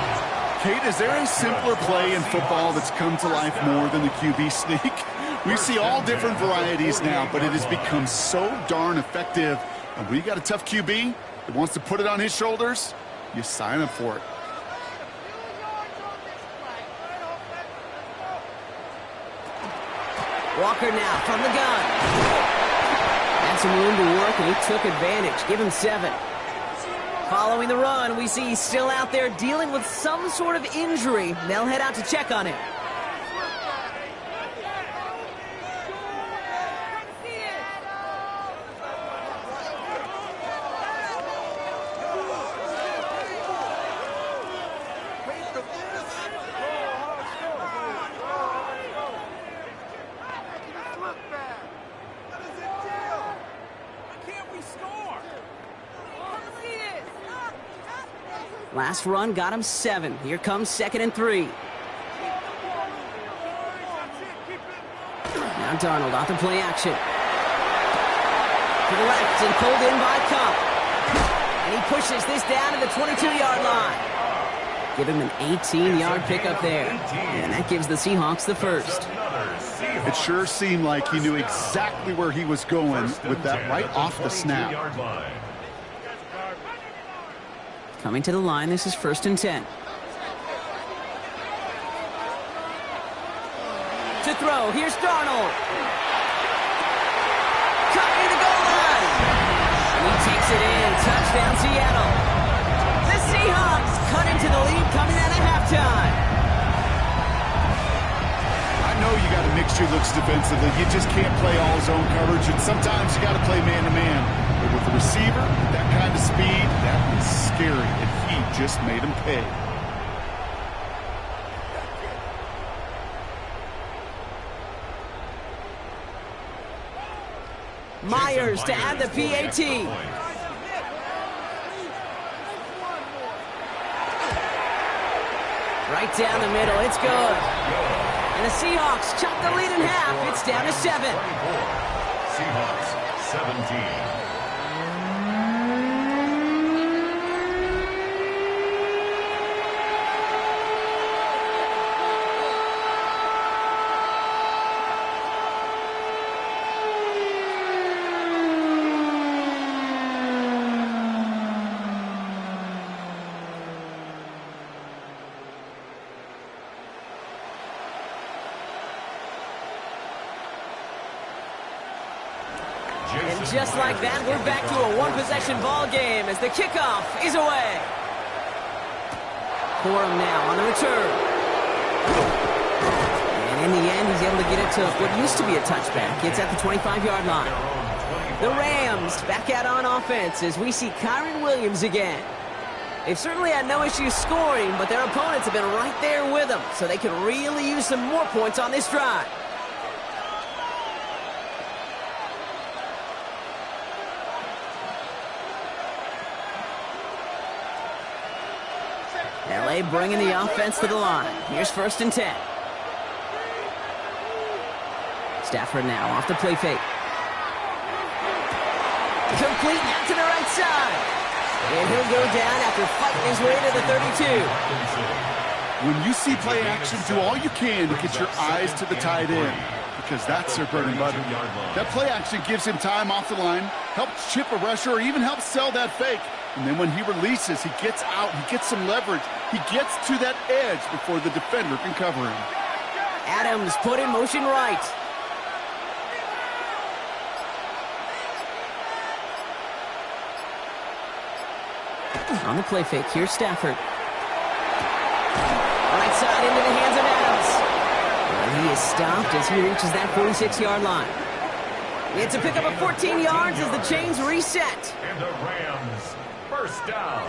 Kate, is there a simpler play in football that's come to life more than the QB sneak? We see all different varieties now, but it has become so darn effective. And when you got a tough QB that wants to put it on his shoulders, you sign up for it. Walker now from the gun. Had some room to work, and he took advantage. Give him 7. Following the run, we see he's still out there dealing with some sort of injury. They'll head out to check on him. Last run got him 7. Here comes 2nd and 3. Now Darnold off the play action. To the left and pulled in by Cup. And he pushes this down to the 22-yard line. Give him an 18-yard pickup there. And that gives the Seahawks the first. It sure seemed like he knew exactly where he was going with that right off the snap. Coming to the line, this is 1st and 10. To throw, here's Darnold. Cutting the goal line. And he takes it in. Touchdown, Seattle. The Seahawks cut into the lead coming out of halftime. I know you got to mix your looks defensively. You just can't play all zone coverage, and sometimes you got to play man-to-man. But with the receiver, with that kind of speed, that was scary, and he just made him pay. Myers to add the PAT. Right down the middle, it's good. And the Seahawks chop the lead in half. It's down to 7. Seahawks 17. And just like that, we're back to a one-possession ball game as the kickoff is away. Corum now on the return. And in the end, he's able to get it to what used to be a touchback. It's at the 25-yard line. The Rams back out on offense as we see Kyron Williams again. They've certainly had no issues scoring, but their opponents have been right there with them, so they can really use some more points on this drive. LA bringing the offense to the line. Here's 1st and 10. Stafford now off the play fake. Complete now to the right side. And he'll go down after fighting his way to the 32. When you see play action, do all you can to get your eyes to the tight end, because that's their bread and butter. That play action gives him time off the line, helps chip a rusher, or even helps sell that fake. And then when he releases, he gets out, he gets some leverage. He gets to that edge before the defender can cover him. Adams put in motion right. On the play fake, here's Stafford. Right side into the hands of Adams. And he is stopped as he reaches that 46-yard line. It's a pickup of 14 yards as the chains reset. And the Rams, first down.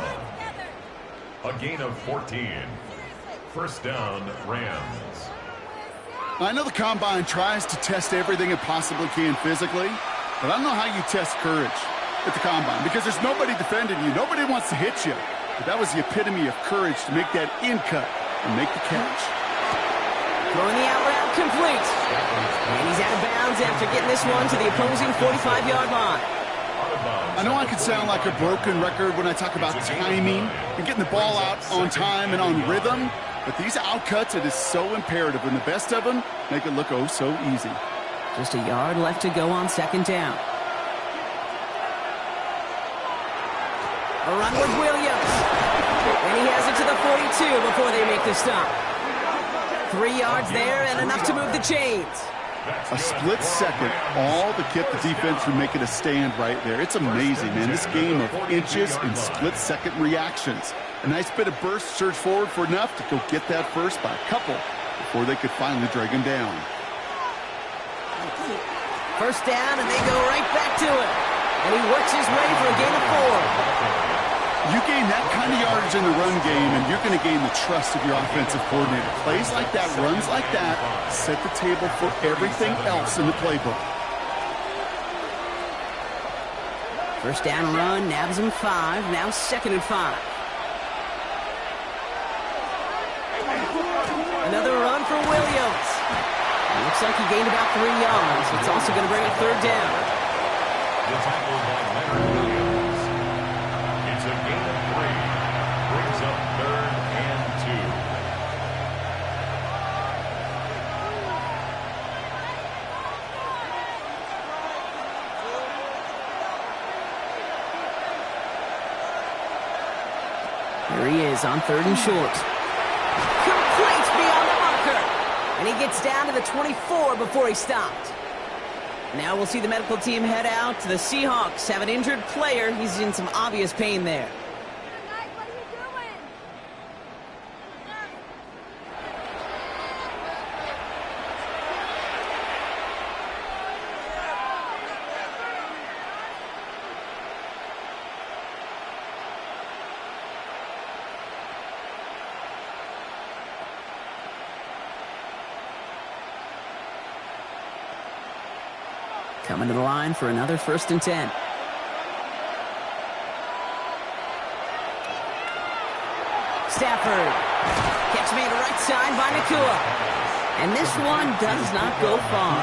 A gain of 14. First down, Rams. I know the Combine tries to test everything it possibly can physically, but I don't know how you test courage at the Combine, because there's nobody defending you. Nobody wants to hit you. But that was the epitome of courage to make that in cut and make the catch. Throwing the out route complete. And he's out of bounds after getting this one to the opposing 45-yard line. I know I could sound like a broken record when I talk about timing and getting the ball out on time and on rhythm, but these out cuts, it is so imperative, and the best of them make it look oh so easy. Just a yard left to go on 2nd down. A run with Williams. And he has it to the 42 before they make the stop. 3 yards there and enough to move the chains. A split second, all to get the defense from making a stand right there. It's amazing, man. This game of inches and split-second reactions. A nice bit of burst, surge forward for enough to go get that first by a couple before they could finally drag him down. First down, and they go right back to it. And he works his way for a gain of 4. You gain that kind of yardage in the run game, and you're going to gain the trust of your offensive coordinator. Plays like that, runs like that, set the table for everything else in the playbook. First down run, nabs him 5, now 2nd and 5. for Williams. It looks like he gained about 3 yards. It's also going to bring up third down. The tackle by Leonard Williams. It's a gain of 3. Brings up 3rd and 2. Here he is on 3rd and short. Complete beyond the marker. And he gets down to the 24 before he stopped. Now we'll see the medical team head out. The Seahawks have an injured player. He's in some obvious pain there. Coming to the line for another 1st and 10. Stafford. Catch made right side by Nakua. And this one does not go far.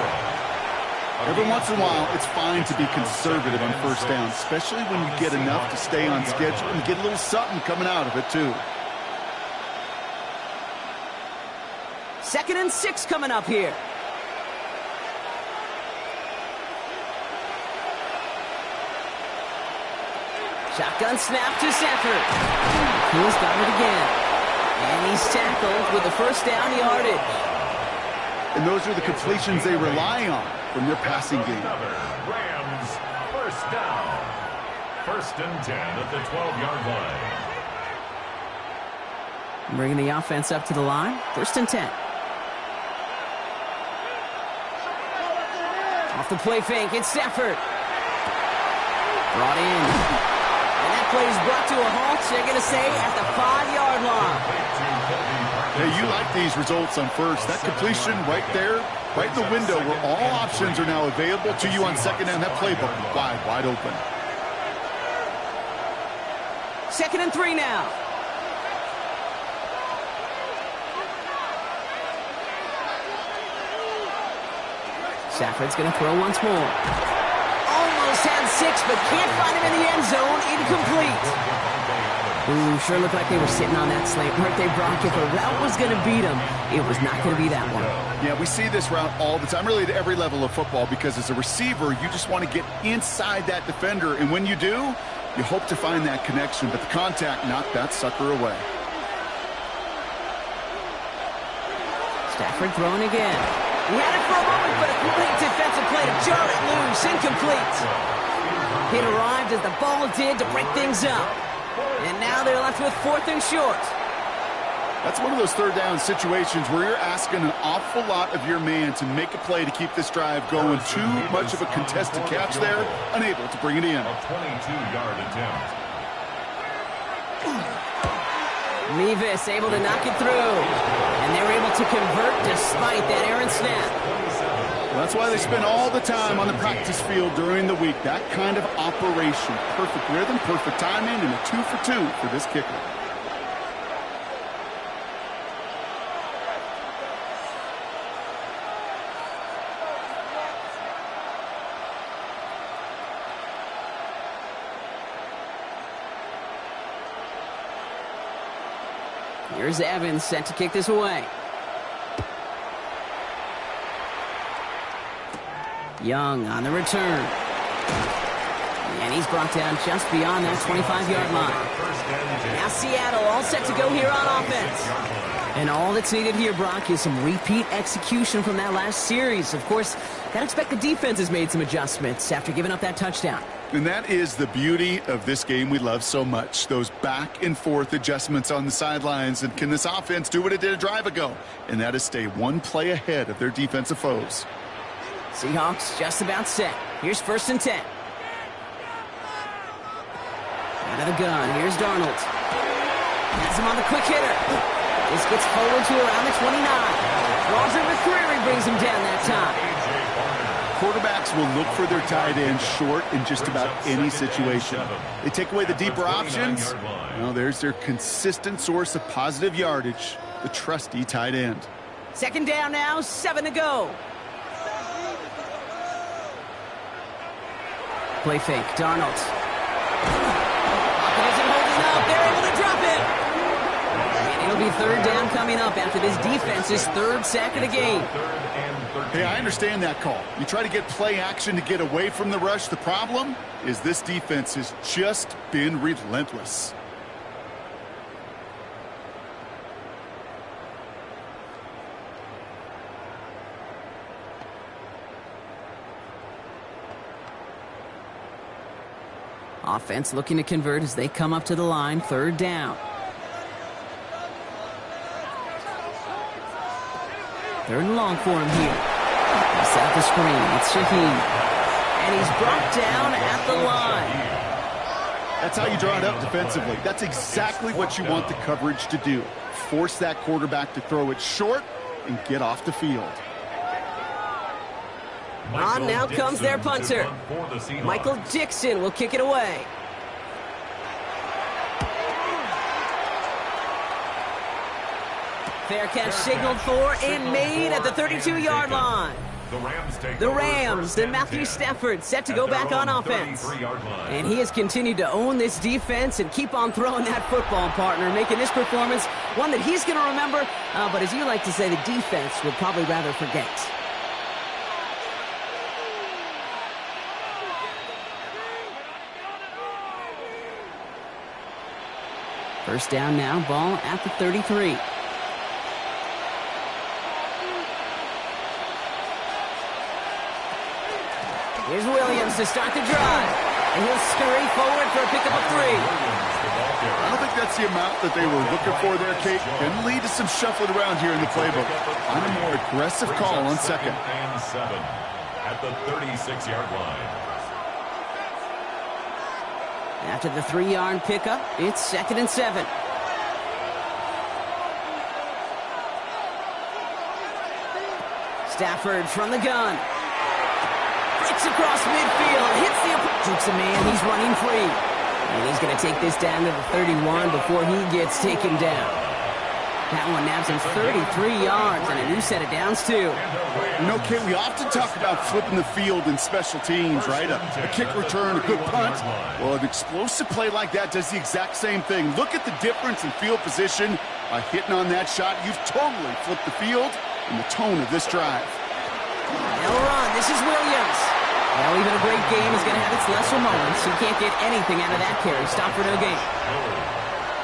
Every once in a while, it's fine to be conservative on 1st down, especially when you get enough to stay on schedule and get a little something coming out of it, too. 2nd and 6 coming up here. Shotgun snap to Stafford. He's got it again. And he's tackled with the 1st down yardage. And those are the completions they rely on from their passing game. Rams 1st down. 1st and 10 at the 12-yard line. Bringing the offense up to the line. 1st and 10. Off the play fake, it's Stafford. Brought in. Play is brought to a halt, so they're going to say at the 5-yard line. Hey, you like these results on 1st. That completion right there, right in the window where all options are now available to you on 2nd down. That playbook wide open. 2nd and 3 now. Stafford's going to throw once more. Almost had 6, but can't find him in the end zone. Incomplete. Ooh, sure looked like they were sitting on that slant. Weren't they, Brock? If a route was going to beat them, it was not going to be that one. Yeah, we see this route all the time, really at every level of football, because as a receiver, you just want to get inside that defender, and when you do, you hope to find that connection, but the contact knocked that sucker away. Stafford throwing again. He had it for a moment, but a great defensive play to jar it loose. Incomplete. It arrived as the ball did to break things up. And now they're left with 4th and short. That's one of those 3rd down situations where you're asking an awful lot of your man to make a play to keep this drive going. Too much of a contested catch there, unable to bring it in. A 22-yard attempt. Mevis able to knock it through. And they were able to convert despite that errant snap. Well, that's why they spend all the time on the practice field during the week. That kind of operation. Perfect rhythm, perfect timing, and a 2 for 2 for this kicker. Here's Evans set to kick this away. Young on the return. And he's brought down just beyond that 25-yard line. Now Seattle all set to go here on offense. And all that's needed here, Brock, is some repeat execution from that last series. Of course, gotta expect the defense has made some adjustments after giving up that touchdown. And that is the beauty of this game we love so much. Those back and forth adjustments on the sidelines. And can this offense do what it did a drive ago? And that is stay one play ahead of their defensive foes. Seahawks just about set. Here's 1st and 10. Out of the gun. Here's Darnold. Has him on the quick hitter. This gets forward to around the 29. Roger McCreary brings him down that time. Quarterbacks will look for their tight end short in just about any situation. They take away the deeper options. Well, there's their consistent source of positive yardage, the trusty tight end. Second down now, 7 to go. Play fake, Darnold. Pocket isn't holding up. They're able to drop it. And it'll be third down coming up after this defense's third sack of the game. Hey, I understand that call. You try to get play action to get away from the rush. The problem is this defense has just been relentless. Offense looking to convert as they come up to the line, third down. Third and long for him here. He set up the screen. It's Shaheed. And he's brought down at the line. That's how you draw it up defensively. That's exactly what you want the coverage to do. Force that quarterback to throw it short and get off the field. On now comes their punter. Michael Dixon will kick it away. Fair catch signaled for and made at the 32-yard line. The Rams and Matthew Stafford set to go back on offense. And he has continued to own this defense and keep on throwing that football, partner, making this performance one that he's going to remember, but as you like to say, the defense would probably rather forget. First down now, ball at the 33. Here's Williams to start the drive. And he'll scurry forward for a pickup of 3. I don't think that's the amount that they were looking for there, Kate. Can lead to some shuffling around here in the playbook. On a more aggressive call on second. And 7 at the 36-yard line. After the 3-yard pickup, it's 2nd and 7. Stafford from the gun. Breaks across midfield, hits the jukes a man, he's running free. And he's going to take this down to the 31 before he gets taken down. That one nabs him 33 yards and a new set of downs, too. You know, Kate, we often talk about flipping the field in special teams, right? A kick return, a good punt. Well, an explosive play like that does the exact same thing. Look at the difference in field position. By hitting on that shot, you've totally flipped the field and the tone of this drive. They'll run. This is Williams. Well, even a great game is going to have its lesser moments. He can't get anything out of that carry. Stop for no gain.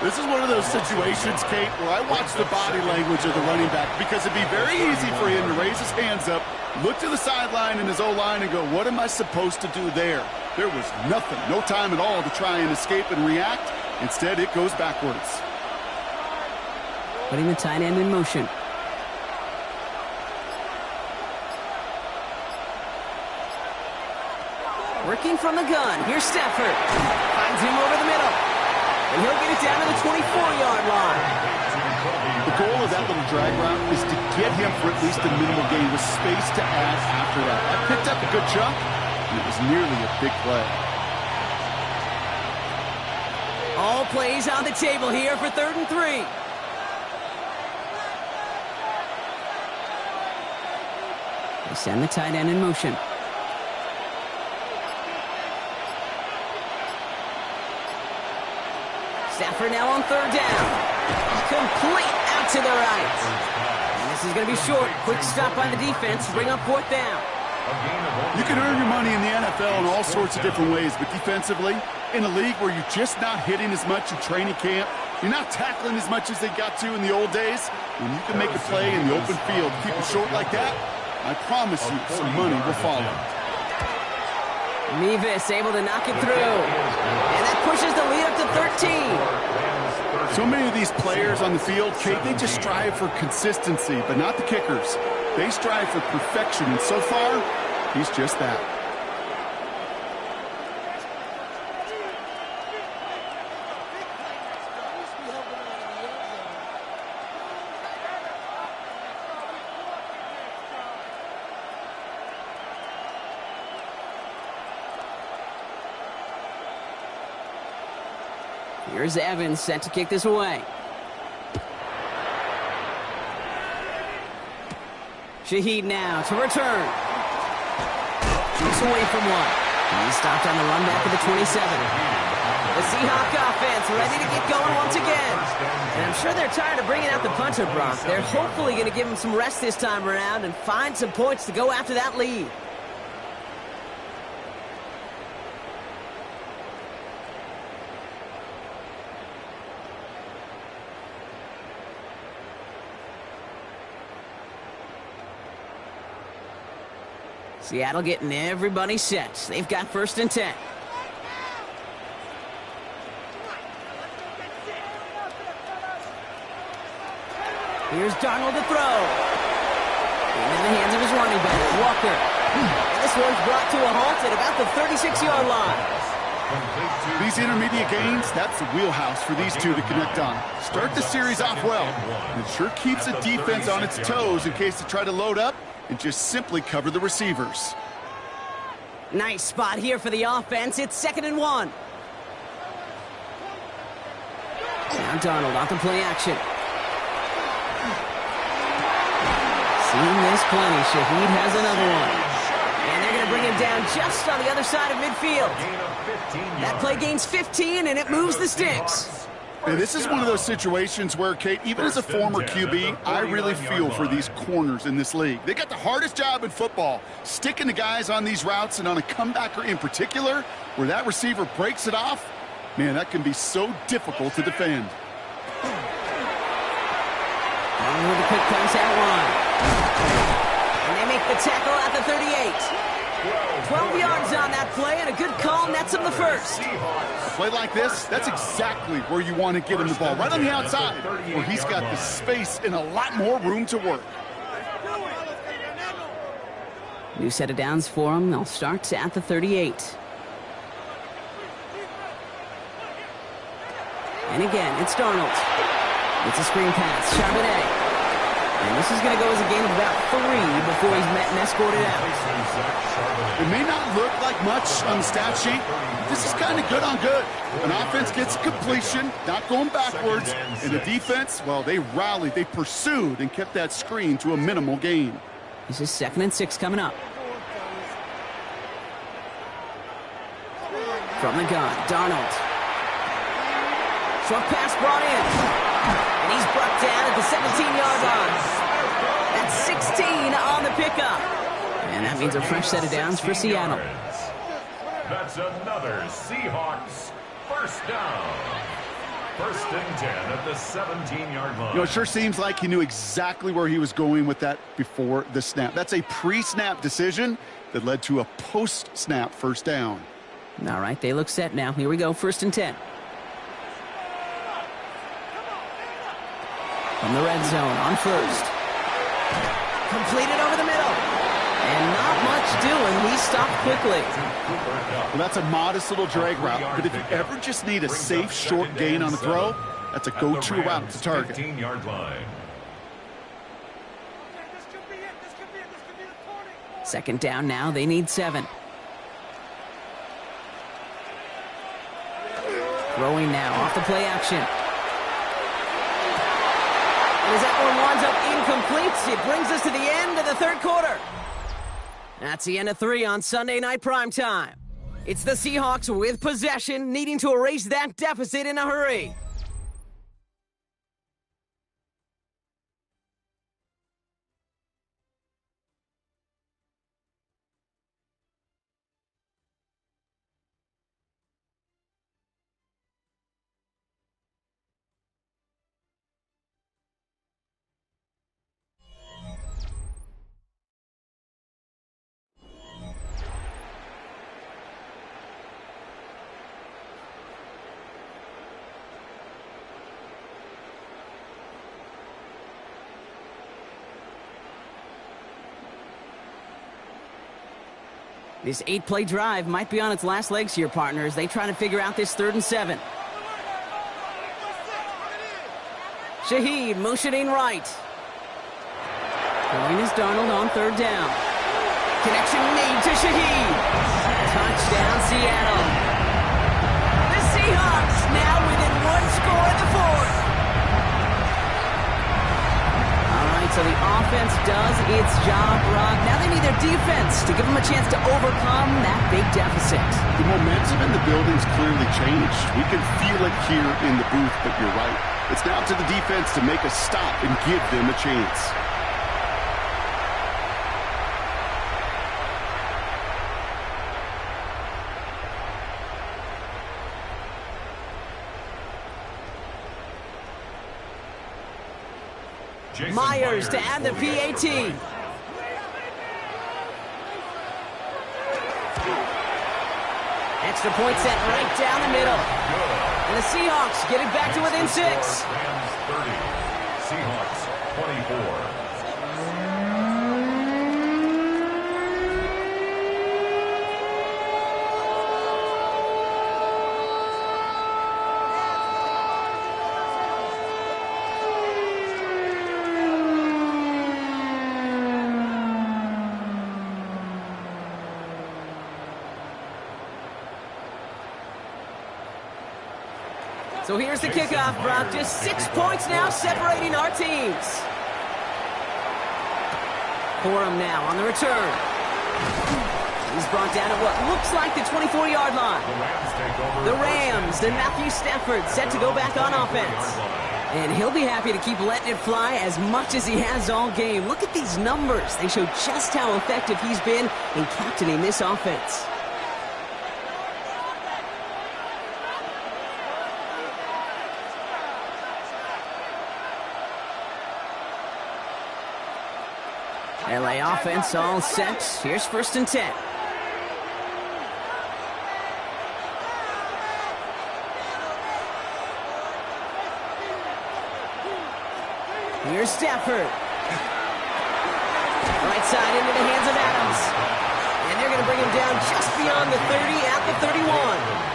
This is one of those situations, Kate, where I watch the body language of the running back because it'd be very easy for him to raise his hands up, look to the sideline in his O-line and go, what am I supposed to do there? There was nothing, no time at all to try and escape and react. Instead, it goes backwards. Putting the tight end in motion. Working from the gun. Here's Stafford. Finds him over the middle. And he'll get it down to the 24-yard line. The goal of that little drag route is to get him for at least a minimal gain with space to add after that. I picked up a good chunk, and it was nearly a big play. All plays on the table here for 3rd and 3. They send the tight end in motion. Stafford now on 3rd down. Complete out to the right. And this is going to be short. Quick stop by the defense to bring up 4th down. You can earn your money in the NFL in all sorts of different ways, but defensively, in a league where you're just not hitting as much in training camp, you're not tackling as much as they got to in the old days, when you can make a play in the open field, keep it short like that, I promise you some money will follow. Mevis able to knock it through. And that pushes the lead up to 13. So many of these players on the field, Kate, they just strive for consistency, but not the kickers. They strive for perfection, and so far, he's just that. Here's Evans set to kick this away. Shaheed now to return. Keeps away from one. He's stopped on the run back of the 27. The Seahawks offense ready to get going once again. And I'm sure they're tired of bringing out the punter, Brock. They're hopefully going to give him some rest this time around and find some points to go after that lead. Seattle getting everybody set. They've got 1st and 10. Here's Darnold to throw. In the hands of his running back, Walker. And this one's brought to a halt at about the 36-yard line. These intermediate gains, that's the wheelhouse for these two to connect on. Start the series off well. It sure keeps the defense on its toes in case they try to load up and just simply cover the receivers. Nice spot here for the offense. It's 2nd and 1. Now Darnold off the play action. Seen this plenty. Shaheed has another one. And they're going to bring him down just on the other side of midfield. That play gains 15, and it moves the sticks. And this is one of those situations where, Kate, even as a former QB, I really feel for these corners in this league. They got the hardest job in football, sticking the guys on these routes and on a comebacker in particular, where that receiver breaks it off. Man, that can be so difficult to defend. With the quick pass out line. And they make the tackle at the 38. 12 yards on that play, and a good call nets him the first. A play like this, that's exactly where you want to get him the ball, right on the outside, where he's got the space and a lot more room to work. New set of downs for him. They'll start at the 38. And again, it's Darnold. It's a screen pass. Charbonnet. And this is going to go as a game of about 3 before he's met and escorted out. It may not look like much on the stat sheet. This is kind of good on good. An offense gets completion, not going backwards. And the defense, well, they rallied, they pursued, and kept that screen to a minimal gain. This is 2nd and 6 coming up. From the gun, Darnold. Short pass brought in. And he's brought down at the 17-yard line. That's 16 on the pickup. And that means a fresh set of downs for Seattle. That's another Seahawks 1st down. 1st and 10 at the 17-yard line. You know, it sure seems like he knew exactly where he was going with that before the snap. That's a pre-snap decision that led to a post-snap 1st down. All right, they look set now. Here we go, 1st and 10. From the red zone on 1st. Completed over the middle. And not much doing. He stopped quickly. Well, that's a modest little drag route, but if you ever just need a safe, short gain on the throw, that's a go-to route to target. 15-yard line. 2nd down now. They need 7. Throwing now off the play action. And as that one winds up incomplete, it brings us to the end of the 3rd quarter. That's the end of 3 on Sunday Night Primetime. It's the Seahawks with possession, needing to erase that deficit in a hurry. This 8-play drive might be on its last legs here, partners. They try to figure out this 3rd and 7. Shaheed motioning right. Going is Darnold on 3rd down. Connection made to Shaheed. Touchdown, Seattle. The Seahawks now within 1 score in the 4th. All right, so So the offense does its job, Brock. Now they need their defense to give them a chance to overcome that big deficit. The momentum in the building's clearly changed. We can feel it here in the booth, but you're right. It's now to the defense to make a stop and give them a chance. Myers to add the PAT. Extra point set right down the middle. And the Seahawks get it back to within 6. Rams 30, Seahawks 24. So here's the kickoff, Brock. Just 6 points now separating our teams. Corum now on the return. He's brought down at what looks like the 24-yard line. The Rams and Matthew Stafford set to go back on offense. And he'll be happy to keep letting it fly as much as he has all game. Look at these numbers. They show just how effective he's been in captaining this offense. LA offense all set. Here's 1st and 10. Here's Stafford. Right side into the hands of Adams. And they're going to bring him down just beyond the 30 at the 31.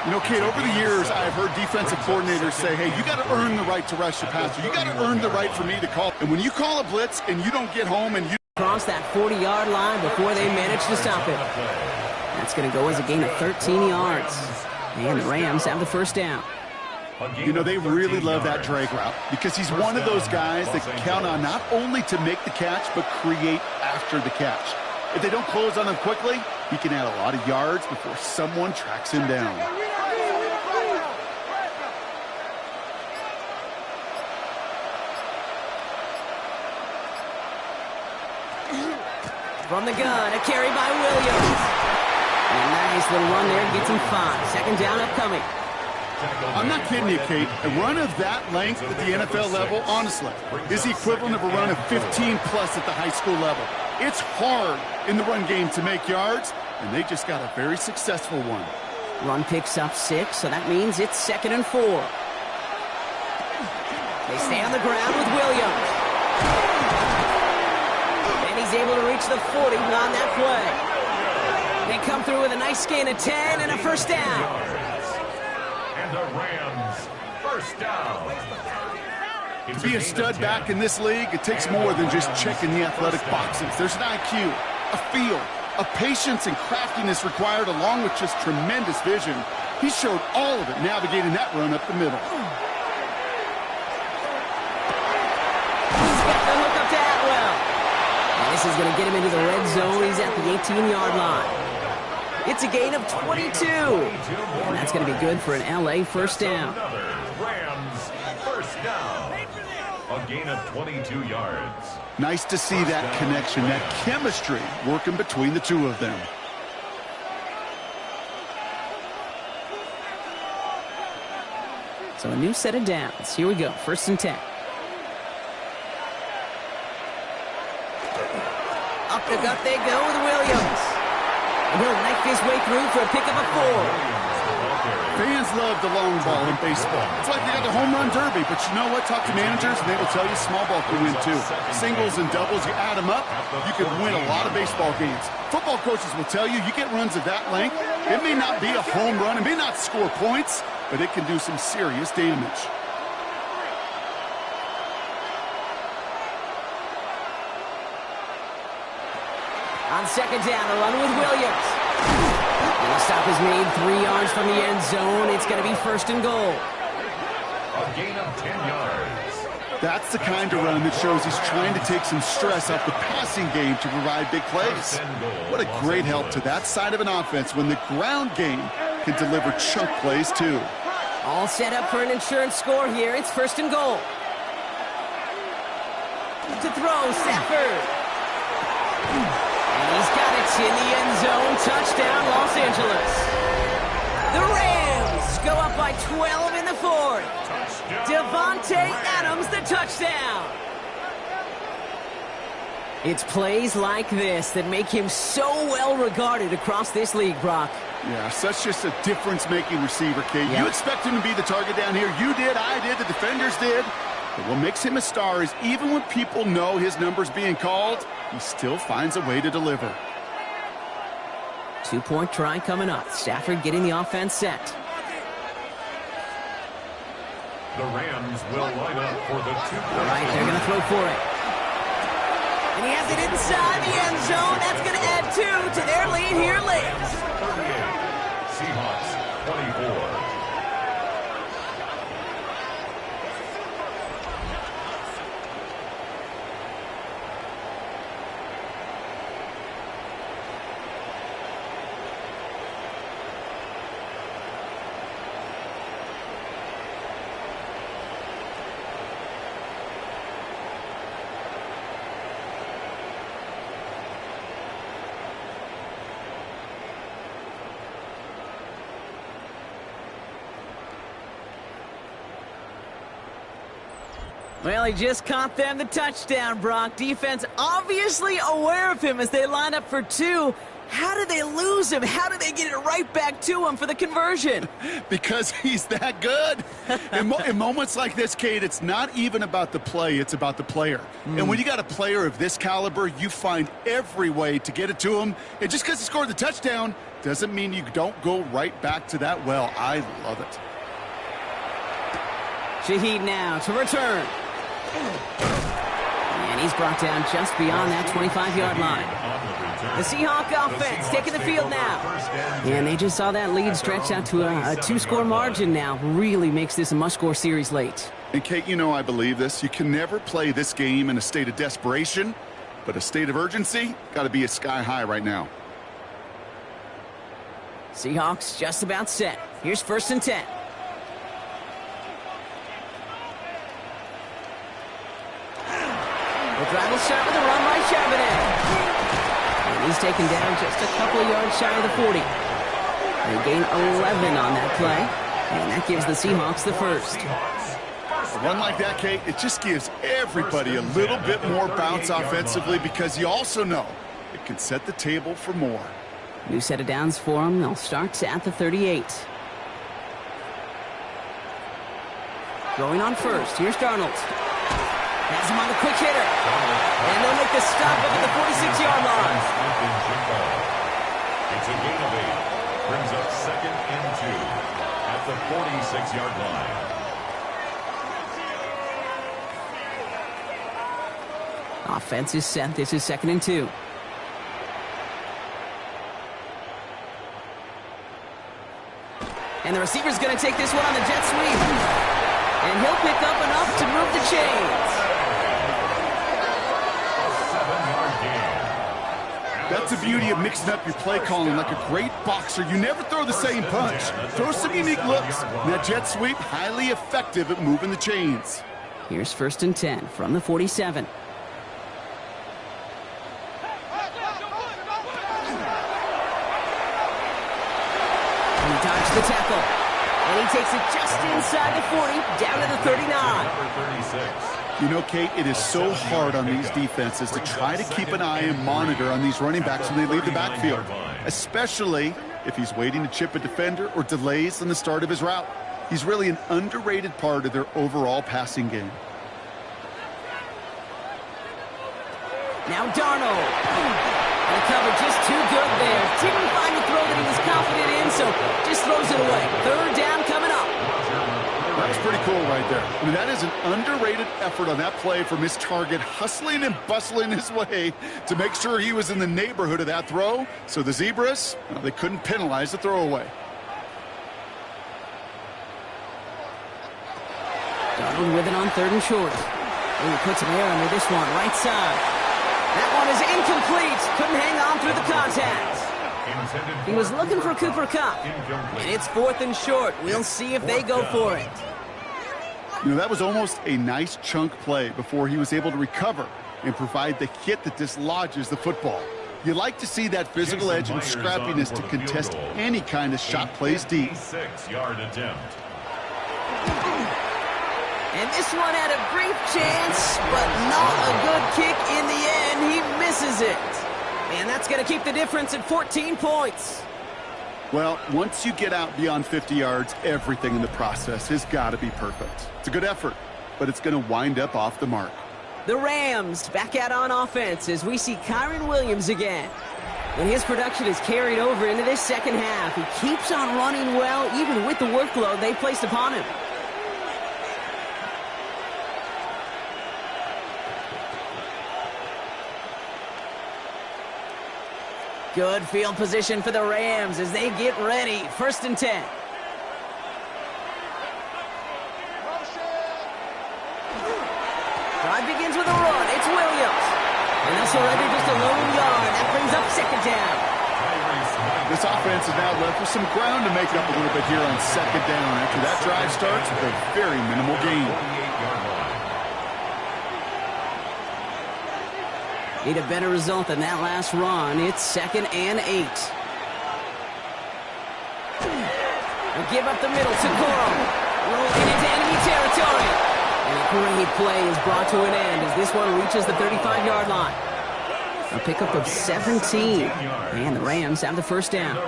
You know, Kate, over the years, I've heard defensive coordinators say, hey, you got to earn the right to rush the passer. You got to earn the right for me to call. And when you call a blitz and you don't get home and you cross that 40-yard line before they manage to stop it. That's going to go as a gain of 13 yards. And the Rams have the 1st down. You know, they really love that drag route because he's one of those guys that can count on not only to make the catch, but create after the catch. If they don't close on him quickly, he can add a lot of yards before someone tracks him down. From the gun, a carry by Williams. And a nice little run there gets him 5. 2nd down upcoming. I'm not kidding you, Kate. A run of that length at the NFL level, honestly, is the equivalent of a run of 15-plus at the high school level. It's hard in the run game to make yards, and they just got a very successful one. Run picks up 6, so that means it's 2nd and 4. They stay on the ground with Williams. He's able to reach the 40 on that play. They come through with a nice gain of 10 and a 1st down. And the Rams, 1st down. To be a stud back in this league, it takes more than just checking the athletic boxes. There's an IQ, a feel, a patience and craftiness required along with just tremendous vision. He showed all of it navigating that run up the middle. This is going to get him into the red zone. He's at the 18-yard line. It's a gain of 22. And that's going to be good for an LA 1st down. Rams 1st down. A gain of 22 yards. Nice to see that connection, that chemistry working between the two of them. So a new set of downs. Here we go. 1st and 10. Up the gut they go with Williams. And he'll knife his way through for a pickup of 4. Fans love the long ball in baseball. It's like they got the home run derby, but you know what? Talk to managers, and they will tell you small ball can win too. Singles and doubles, you add them up, you can win a lot of baseball games. Football coaches will tell you, you get runs of that length, it may not be a home run, it may not score points, but it can do some serious damage. On 2nd down, a run with Williams. And the stop is made 3 yards from the end zone. It's going to be 1st and goal. A gain of 10 yards. That's the kind of run that shows he's trying to take some stress off the passing game to provide big plays. What a great help to that side of an offense when the ground game can deliver chunk plays too. All set up for an insurance score here. It's 1st and goal. To throw, Stafford. And he's got it in the end zone. Touchdown, Los Angeles. The Rams go up by 12 in the 4th. Devontae Adams, the touchdown. It's plays like this that make him so well regarded across this league, Brock. Yeah, such just a difference-making receiver, Kate. Yep. You expect him to be the target down here. You did, I did, the defenders did. But what makes him a star is even when people know his number's being called, he still finds a way to deliver. 2-point try coming up. Stafford getting the offense set. The Rams will line up for the 2-point. All right, they're going to throw for it. And he has it inside the end zone. That's going to add 2 to their lead here late. 38, Seahawks 24. Well, he just caught them the touchdown, Brock. Defense obviously aware of him as they line up for 2. How did they lose him? How did they get it right back to him for the conversion? Because he's that good. In moments like this, Kate, it's not even about the play, it's about the player. And when you got a player of this caliber, you find every way to get it to him. And just because he scored the touchdown doesn't mean you don't go right back to that well. I love it. Shaheed now to return. And he's brought down just beyond that 25-yard line. The Seahawks offense taking the field now. And they just saw that lead stretch out to a 2-score margin now. Really makes this a must-score series late. And, Kate, you know I believe this. You can never play this game in a state of desperation, but a state of urgency got to be a sky high right now. Seahawks just about set. Here's 1st and 10. The drive will start with a run by Charbonnet. And he's taken down just a couple of yards shy of the 40. They gain 11 on that play, and that gives the Seahawks the first. A run like that, Kate, it just gives everybody a little bit more bounce offensively because you also know it can set the table for more. New set of downs for them. They'll start at the 38. Going on first. Here's Darnold. Has him on the quick hitter. And they'll make the stop up at the 46-yard line. It's a gain of 8. Brings up 2nd and 2 at the 46-yard line. Offense is set. This is 2nd and 2. And the receiver's going to take this one on the jet sweep. And he'll pick up enough to move the chains. That's the beauty of mixing up your play calling like a great boxer. You never throw the same punch. Throw some unique looks. And that jet sweep, highly effective at moving the chains. Here's 1st and 10 from the 47. And he dodged the tackle. And he takes it just inside the 40, down to the 39. Number 36. You know, Kate, it is so hard on these defenses to try to keep an eye and monitor on these running backs when they leave the backfield, especially if he's waiting to chip a defender or delays on the start of his route. He's really an underrated part of their overall passing game. Now Darnold. And the cover just too good there. Didn't find the throw that he was confident in, so just throws it away. 3rd down coming up. That's pretty cool right there. I mean, that is an underrated effort on that play from his target, hustling and bustling his way to make sure he was in the neighborhood of that throw. So the Zebras, well, they couldn't penalize the throwaway. Darnold with it on 3rd and short. He puts some air under this one, right side. That one is incomplete. Couldn't hang on through the contact. He was looking for Cooper Kupp, and it's 4th and short. We'll see if they go for it. You know, that was almost a nice chunk play before he was able to recover and provide the hit that dislodges the football. You like to see that physical edge and scrappiness to contest any kind of shot plays deep. 6-yard attempt. And this one had a brief chance, but not a good kick in the end. He misses it. And that's going to keep the difference at 14 points. Well, once you get out beyond 50 yards, everything in the process has got to be perfect. It's a good effort, but it's going to wind up off the mark. The Rams back out on offense as we see Kyron Williams again. And his production is carried over into this second half. He keeps on running well, even with the workload they placed upon him. Good field position for the Rams as they get ready. 1st and 10. Drive begins with a run. It's Williams. And they'll surrender just a lone yard. That brings up 2nd down. This offense is now left with some ground to make up a little bit here on 2nd down after that drive starts with a very minimal gain. Need a better result than that last run. It's 2nd and 8. They give up the middle to Coral. Rolling into enemy territory. And a great play is brought to an end as this one reaches the 35-yard line. A pickup of 17. And the Rams have the 1st down.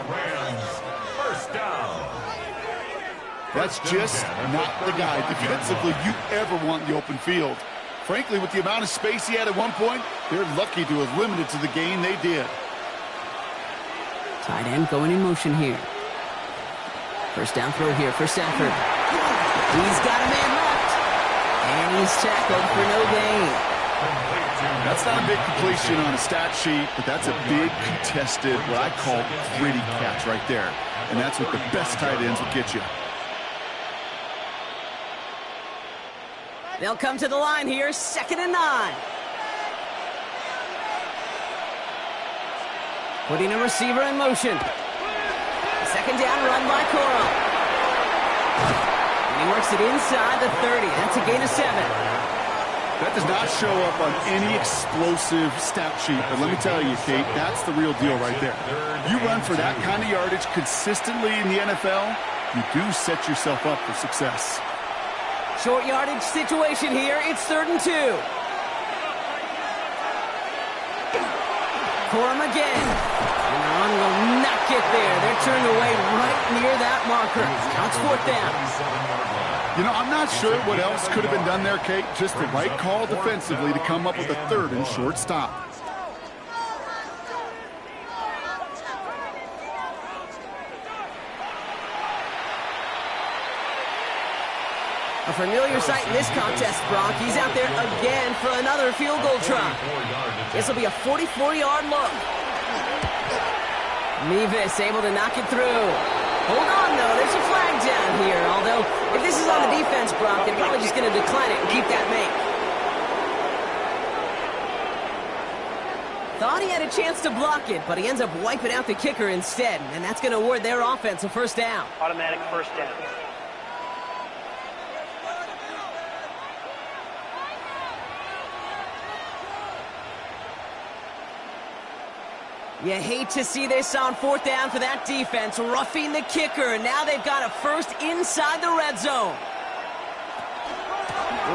That's just not the guy defensively you ever want in the open field. Frankly, with the amount of space he had at one point, they're lucky to have limited to the gain they did. Tight end going in motion here. 1st down throw here for Stafford. He's got a man left. And he's tackled for no gain. That's not a big completion on a stat sheet, but that's a big contested, what I call gritty catch right there. And that's what the best tight ends will get you. They'll come to the line here, 2nd and 9. Putting a receiver in motion. 2nd down run by Coral. And he works it inside the 30. That's a gain of 7. That does not show up on any explosive stat sheet, but let me tell you, Kate, that's the real deal right there. You run for that kind of yardage consistently in the NFL, you do set yourself up for success. Short yardage situation here. It's 3rd and 2. Corum again. And the run will not get there. They're turned away right near that marker. Now it's 4th down. You know, I'm not sure what else could have been done there, Kate. Just the right call defensively to come up with a 3rd and short stop. A familiar sight in this contest, Brock. He's out there again for another field goal try. This will be a 44-yard look. Mevis able to knock it through. Hold on, though. There's a flag down here. Although, if this is on the defense, Brock, they're probably just going to decline it and keep that make. Thought he had a chance to block it, but he ends up wiping out the kicker instead. And that's going to award their offense a 1st down. Automatic 1st down. You hate to see this on 4th down for that defense, roughing the kicker. Now they've got a 1st inside the red zone.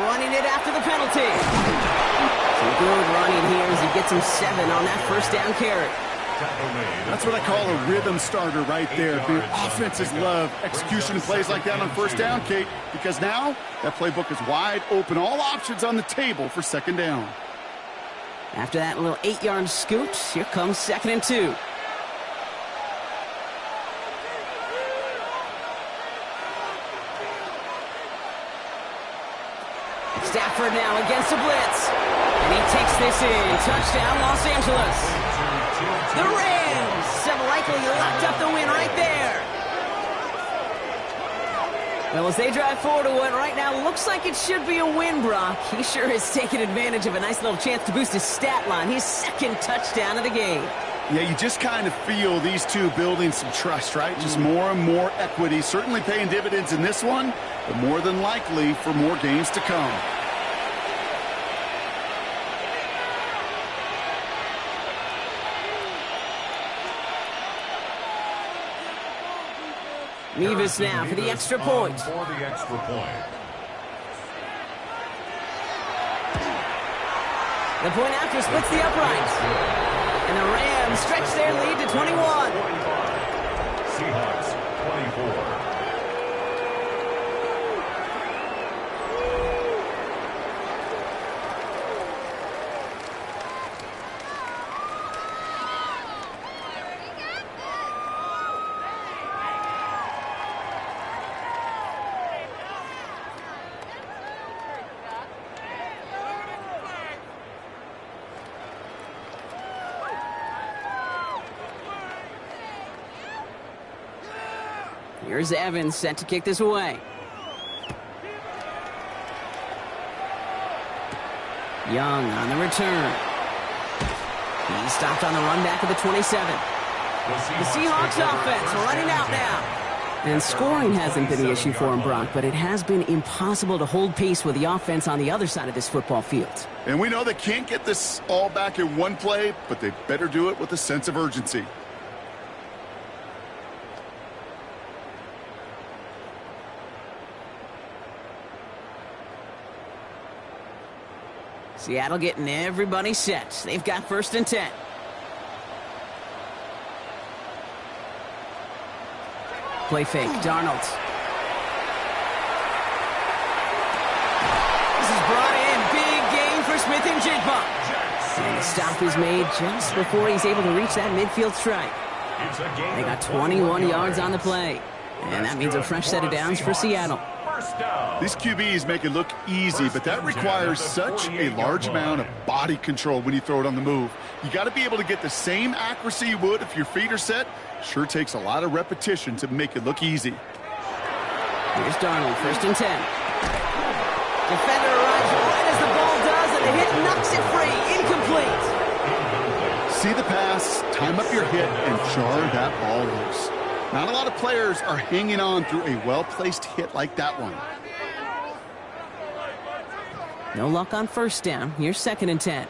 Running it after the penalty. Some good running here as he gets him 7 on that 1st down carry. That's what I call a rhythm starter right there. The offenses love execution plays like that on 1st down, Kate, because now that playbook is wide open. All options on the table for 2nd down. After that little 8-yard scoot, here comes 2nd and 2. Stafford now against the blitz. And he takes this in. Touchdown, Los Angeles. The Rams have likely locked up the win right there. Well, as they drive forward to what right now looks like it should be a win, Brock, he sure has taken advantage of a nice little chance to boost his stat line. His second touchdown of the game. Yeah, you just kind of feel these two building some trust, right? Just more and more equity. Certainly paying dividends in this one, but more than likely for more games to come. Nevis now for the extra point. For the extra point. The point after splits the uprights. And the Rams stretch their lead to 21. 25. Seahawks 24. Here's Evans set to kick this away. Young on the return. He stopped on the run back of the 27. The Seahawks offense running out now. And scoring hasn't been the issue for him, Brock, but it has been impossible to hold pace with the offense on the other side of this football field. And we know they can't get this all back in one play, but they better do it with a sense of urgency. Seattle getting everybody set. They've got 1st and 10. Play fake, Darnold. This is brought in. Big gain for Smith and Jigba. And the stop is made just before he's able to reach that midfield strike. They got 21 yards on the play. And that means a fresh set of downs for Seattle. These QBs make it look easy, but that requires such a large amount of body control when you throw it on the move. You got to be able to get the same accuracy you would if your feet are set. Sure takes a lot of repetition to make it look easy. Here's Darnold, 1st and 10. Defender arrives right as the ball does, and the hit knocks it free. Incomplete. See the pass, time up your hit, and jar that ball loose. Not a lot of players are hanging on through a well-placed hit like that one. No luck on 1st down. Here's 2nd and 10.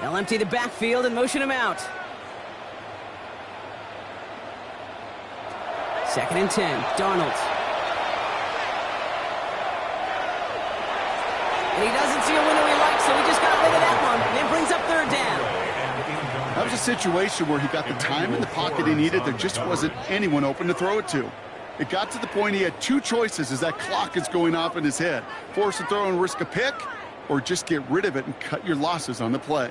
They'll empty the backfield and motion him out. 2nd and 10. Darnold. And he doesn't see a window he likes, so he just got rid of that one. And it brings up 3rd down. That was a situation where he got the time in the pocket he needed. There just wasn't anyone open to throw it to. It got to the point he had 2 choices as that clock is going off in his head. Force a throw and risk a pick, or just get rid of it and cut your losses on the play.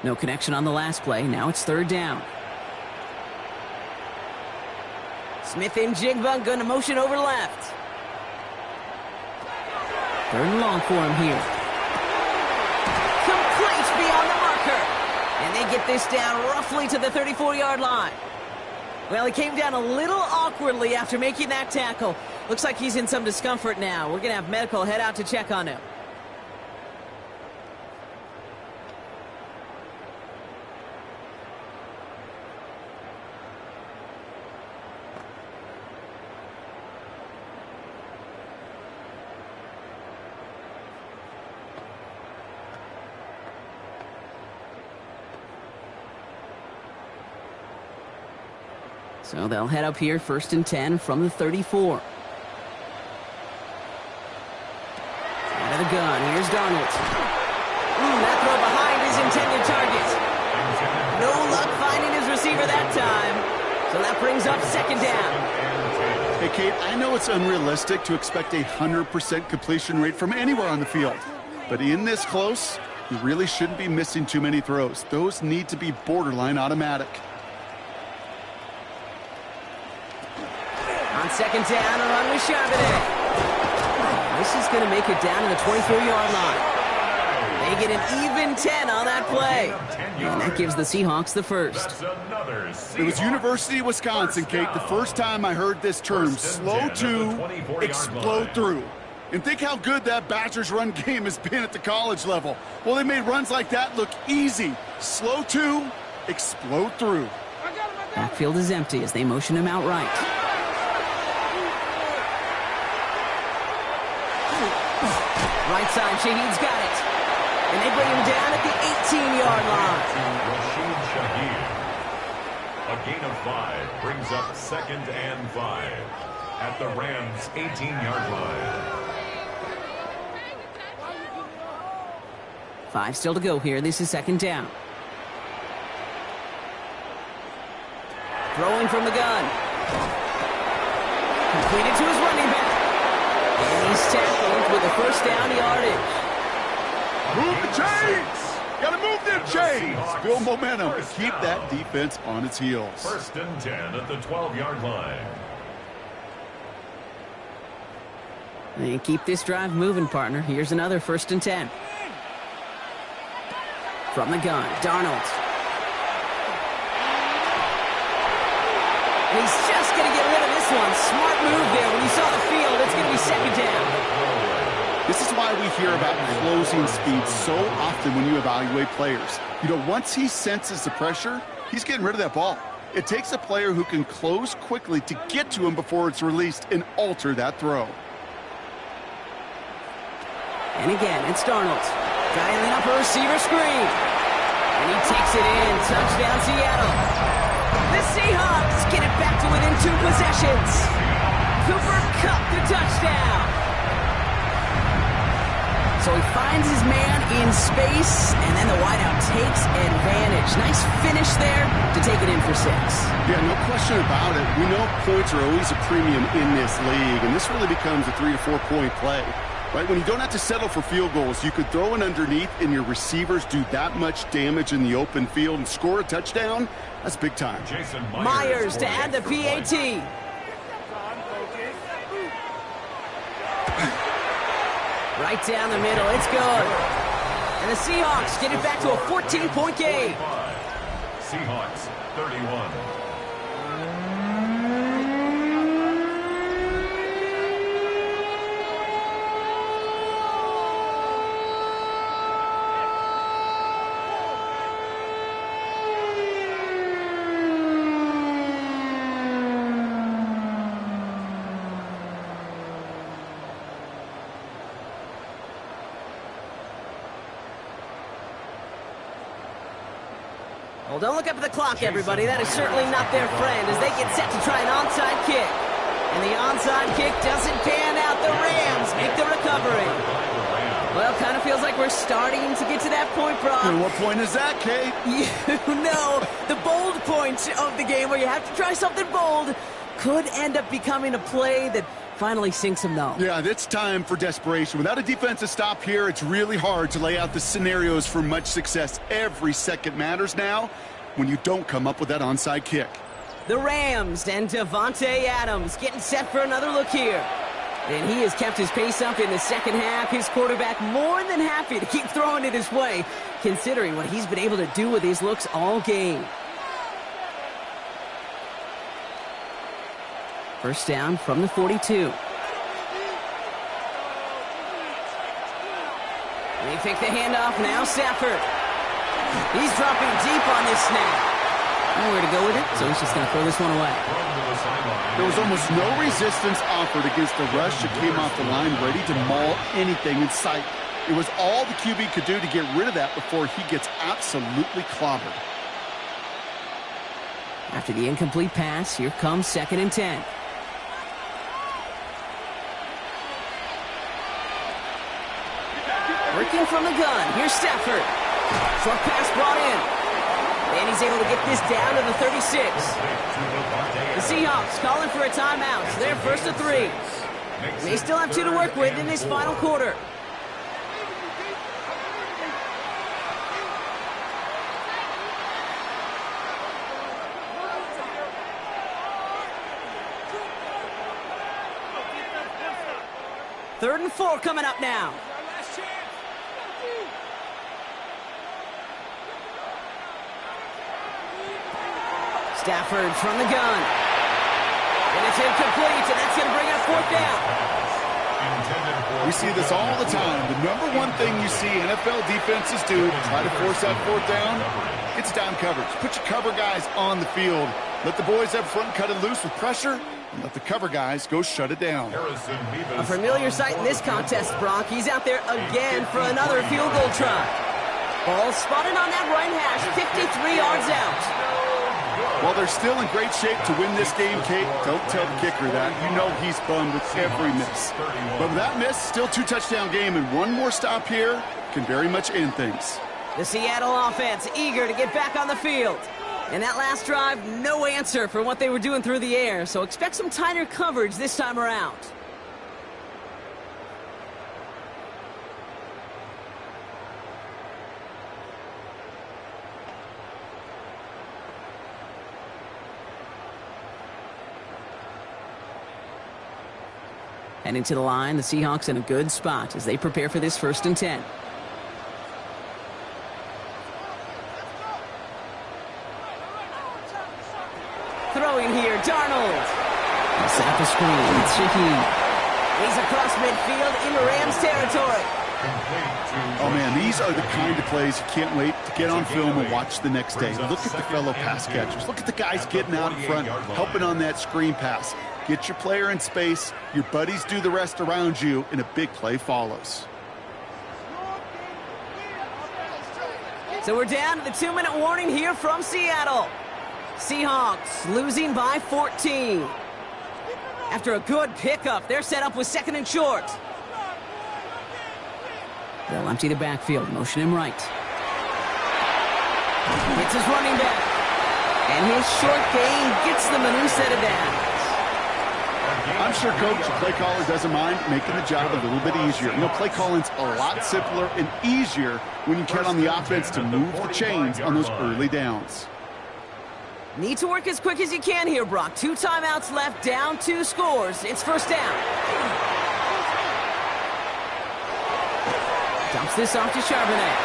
No connection on the last play. Now it's 3rd down. Smith and Jigba going to motion over left. 3rd and long for him here. Complete beyond the marker. And they get this down roughly to the 34-yard line. Well, he came down a little awkwardly after making that tackle. Looks like he's in some discomfort now. We're going to have medical head out to check on him. So they'll head up here, 1st and 10 from the 34. Out of the gun, here's Darnold. That throw behind his intended target. No luck finding his receiver that time. So that brings up 2nd down. Hey, Kate, I know it's unrealistic to expect a 100% completion rate from anywhere on the field. But in this close, you really shouldn't be missing too many throws. Those need to be borderline automatic. On 2nd down, a run with Charbonnet. This is going to make it down to the 24-yard line. They get an even 10 on that play. And that gives the Seahawks the first. It was University of Wisconsin, Kate, the first time I heard this term, slow to explode through. And think how good that Badgers run game has been at the college level. Well, they made runs like that look easy. Slow to explode through. Backfield is empty as they motion him out right. Right side, Shaheed's got it. And they bring him down at the 18-yard line. A gain of 5 brings up 2nd and 5 at the Rams' 18-yard line. 5 still to go here. This is 2nd down. Throwing from the gun. Completed to his running back. And he's tackled with a 1st down yardage. Move the chains! Gotta move them chains! Build momentum. Keep that defense on its heels. 1st and 10 at the 12-yard line. And keep this drive moving, partner. Here's another 1st and 10. From the gun, Darnold. And he's just going to get rid of this one. Smart move there. When you saw the field, it's going to be 2nd down. This is why we hear about closing speed so often when you evaluate players. You know, once he senses the pressure, he's getting rid of that ball. It takes a player who can close quickly to get to him before it's released and alter that throw. And again, it's Darnold. Dialing up a receiver screen. And he takes it in. Touchdown, Seattle. The Seahawks get it back to within 2 possessions. Cooper Kupp the touchdown. So he finds his man in space, and then the wideout takes advantage. Nice finish there to take it in for 6. Yeah, no question about it. We know points are always a premium in this league, and this really becomes a 3 to 4 point play. Right, when you don't have to settle for field goals, you could throw it underneath and your receivers do that much damage in the open field and score a touchdown. That's big time. Jason Myers to add the PAT. Right down the middle, it's good. And the Seahawks get it back to a 14-point game. Seahawks 31. Well, don't look up at the clock, everybody. That is certainly not their friend as they get set to try an onside kick. And the onside kick doesn't pan out. The Rams make the recovery. Well, kind of feels like we're starting to get to that point, Brock. And what point is that, Kate? You know, the bold point of the game where you have to try something bold could end up becoming a play that finally sinks them, though. Yeah, it's time for desperation. Without a defensive stop here, it's really hard to lay out the scenarios for much success. Every second matters now when you don't come up with that onside kick. The Rams and Davante Adams getting set for another look here. And he has kept his pace up in the second half. His quarterback more than happy to keep throwing it his way, considering what he's been able to do with his looks all game. 1st down from the 42. They pick the handoff now. Stafford. He's dropping deep on this snap. Nowhere to go with it, so he's just going to throw this one away. There was almost no resistance offered against the rush that came off the line, ready to maul anything in sight. It was all the QB could do to get rid of that before he gets absolutely clobbered. After the incomplete pass, here comes 2nd and 10. Working from the gun. Here's Stafford. Short pass brought in. And he's able to get this down to the 36. The Seahawks calling for a timeout. So they're 1st and 3. They still have 2 to work with in this final quarter. Third and 4 coming up now. Stafford from the gun. And it's incomplete, and that's going to bring up fourth down. We see this all the time. The number one thing you see NFL defenses do to try to force that fourth down, it's down coverage. Put your cover guys on the field. Let the boys up front cut it loose with pressure, and let the cover guys go shut it down. A familiar sight in this contest, Brock. He's out there again for another field goal try. Ball spotted on that right hash, 53 yards out. While they're still in great shape to win this game, Kate, don't tell the kicker that. You know he's bummed with every miss. But with that miss, still 2-touchdown game, and one more stop here can very much end things. The Seattle offense eager to get back on the field. And that last drive, no answer for what they were doing through the air, so expect some tighter coverage this time around. Heading to the line, the Seahawks in a good spot as they prepare for this 1st and 10. Throwing here, Darnold. He set up a screen. It's Shaheed. He's across midfield into Rams territory. Oh, man, these are the kind of plays you can't wait to get on film and watch the next day. Look at the fellow pass catchers. Look at the guys getting out in front, helping on that screen pass. Get your player in space, your buddies do the rest around you, and a big play follows. So we're down to the 2-minute warning here from Seattle. Seahawks losing by 14. After a good pickup, they're set up with 2nd and short. They'll empty the backfield, motion him right. It's his running back. And his short gain gets them a new set of downs. I'm sure Coach, the play caller, doesn't mind making the job a little bit easier. You know, play calling's a lot simpler and easier when you count on the offense to move the chains on those early downs. Need to work as quick as you can here, Brock. 2 timeouts left, down 2 scores. It's 1st down. Dumps this off to Charbonnet.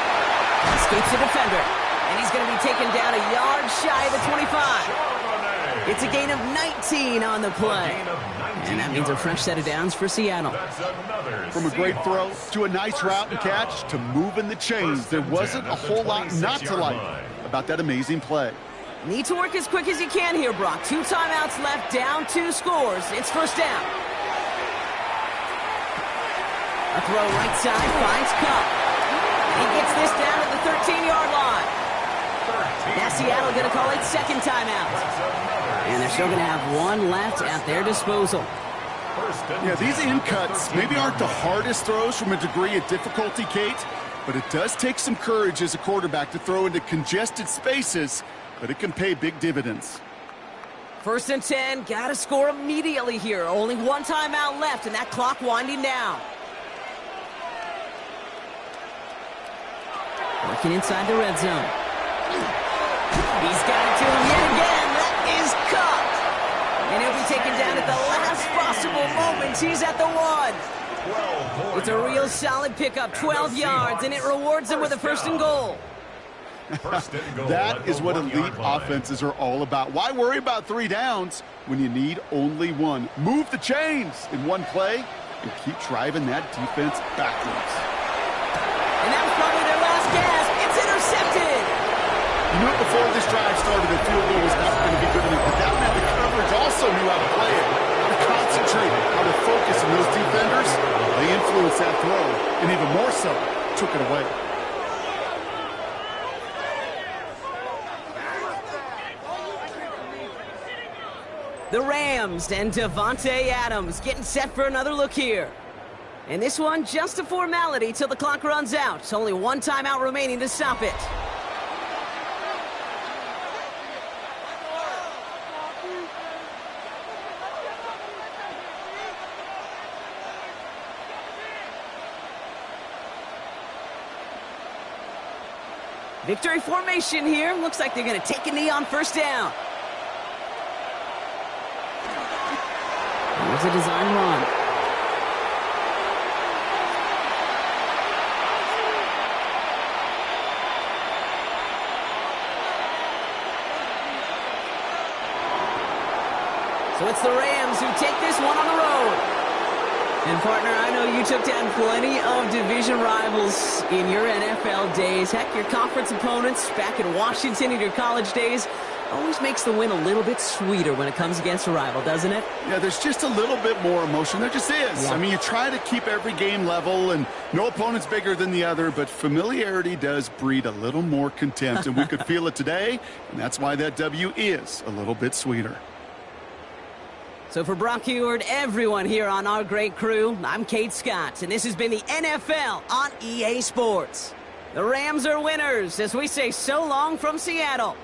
Escapes the defender. And he's going to be taken down a yard shy of the 25. It's a gain of 19 on the play. And that means a fresh set of downs for Seattle. From a great throw to a nice route and catch to moving the chains, there wasn't a whole lot not to like about that amazing play. Need to work as quick as you can here, Brock. 2 timeouts left, down 2 scores. It's 1st down. A throw right side, finds Cup. He gets this down to the 13-yard line. Now Seattle going to call it 2nd timeout. And they're still going to have 1 left at their disposal. Yeah, these in cuts maybe aren't the hardest throws from a degree of difficulty, Kate, but it does take some courage as a quarterback to throw into congested spaces, but it can pay big dividends. 1st and 10, got to score immediately here. Only 1 timeout left, and that clock winding down. Working inside the red zone. He's got it to him yet again. That is caught. And he'll be taken down at the last possible moment. He's at the 1. It's a real solid pickup, 12 yards, and it rewards him with a 1st and goal. That is what elite offenses are all about. Why worry about 3 downs when you need only 1? Move the chains in 1 play and keep driving that defense backwards. And that was probably their last gasp. It's intercepted. You knew it before this drive started that field goal was not going to be good enough, but that meant the coverage also knew how to play it, how to concentrate, how to focus, and those defenders, they influenced that throw, and even more so, took it away. The Rams and Davante Adams getting set for another look here. And this one, just a formality till the clock runs out. It's only 1 timeout remaining to stop it. Victory formation here. Looks like they're going to take a knee on 1st down. Here's a design run. it's the Rams who take this one on the road. And, partner, I know you took down plenty of division rivals in your NFL days. Heck, your conference opponents back in Washington in your college days always makes the win a little bit sweeter when it comes against a rival, doesn't it? Yeah, there's just a little bit more emotion. There just is. Yeah. I mean, you try to keep every game level, and no opponent's bigger than the other, but familiarity does breed a little more contempt, and we could feel it today, and that's why that W is a little bit sweeter. So for Brock Heward, everyone here on our great crew, I'm Kate Scott, and this has been the NFL on EA Sports. The Rams are winners as we say so long from Seattle.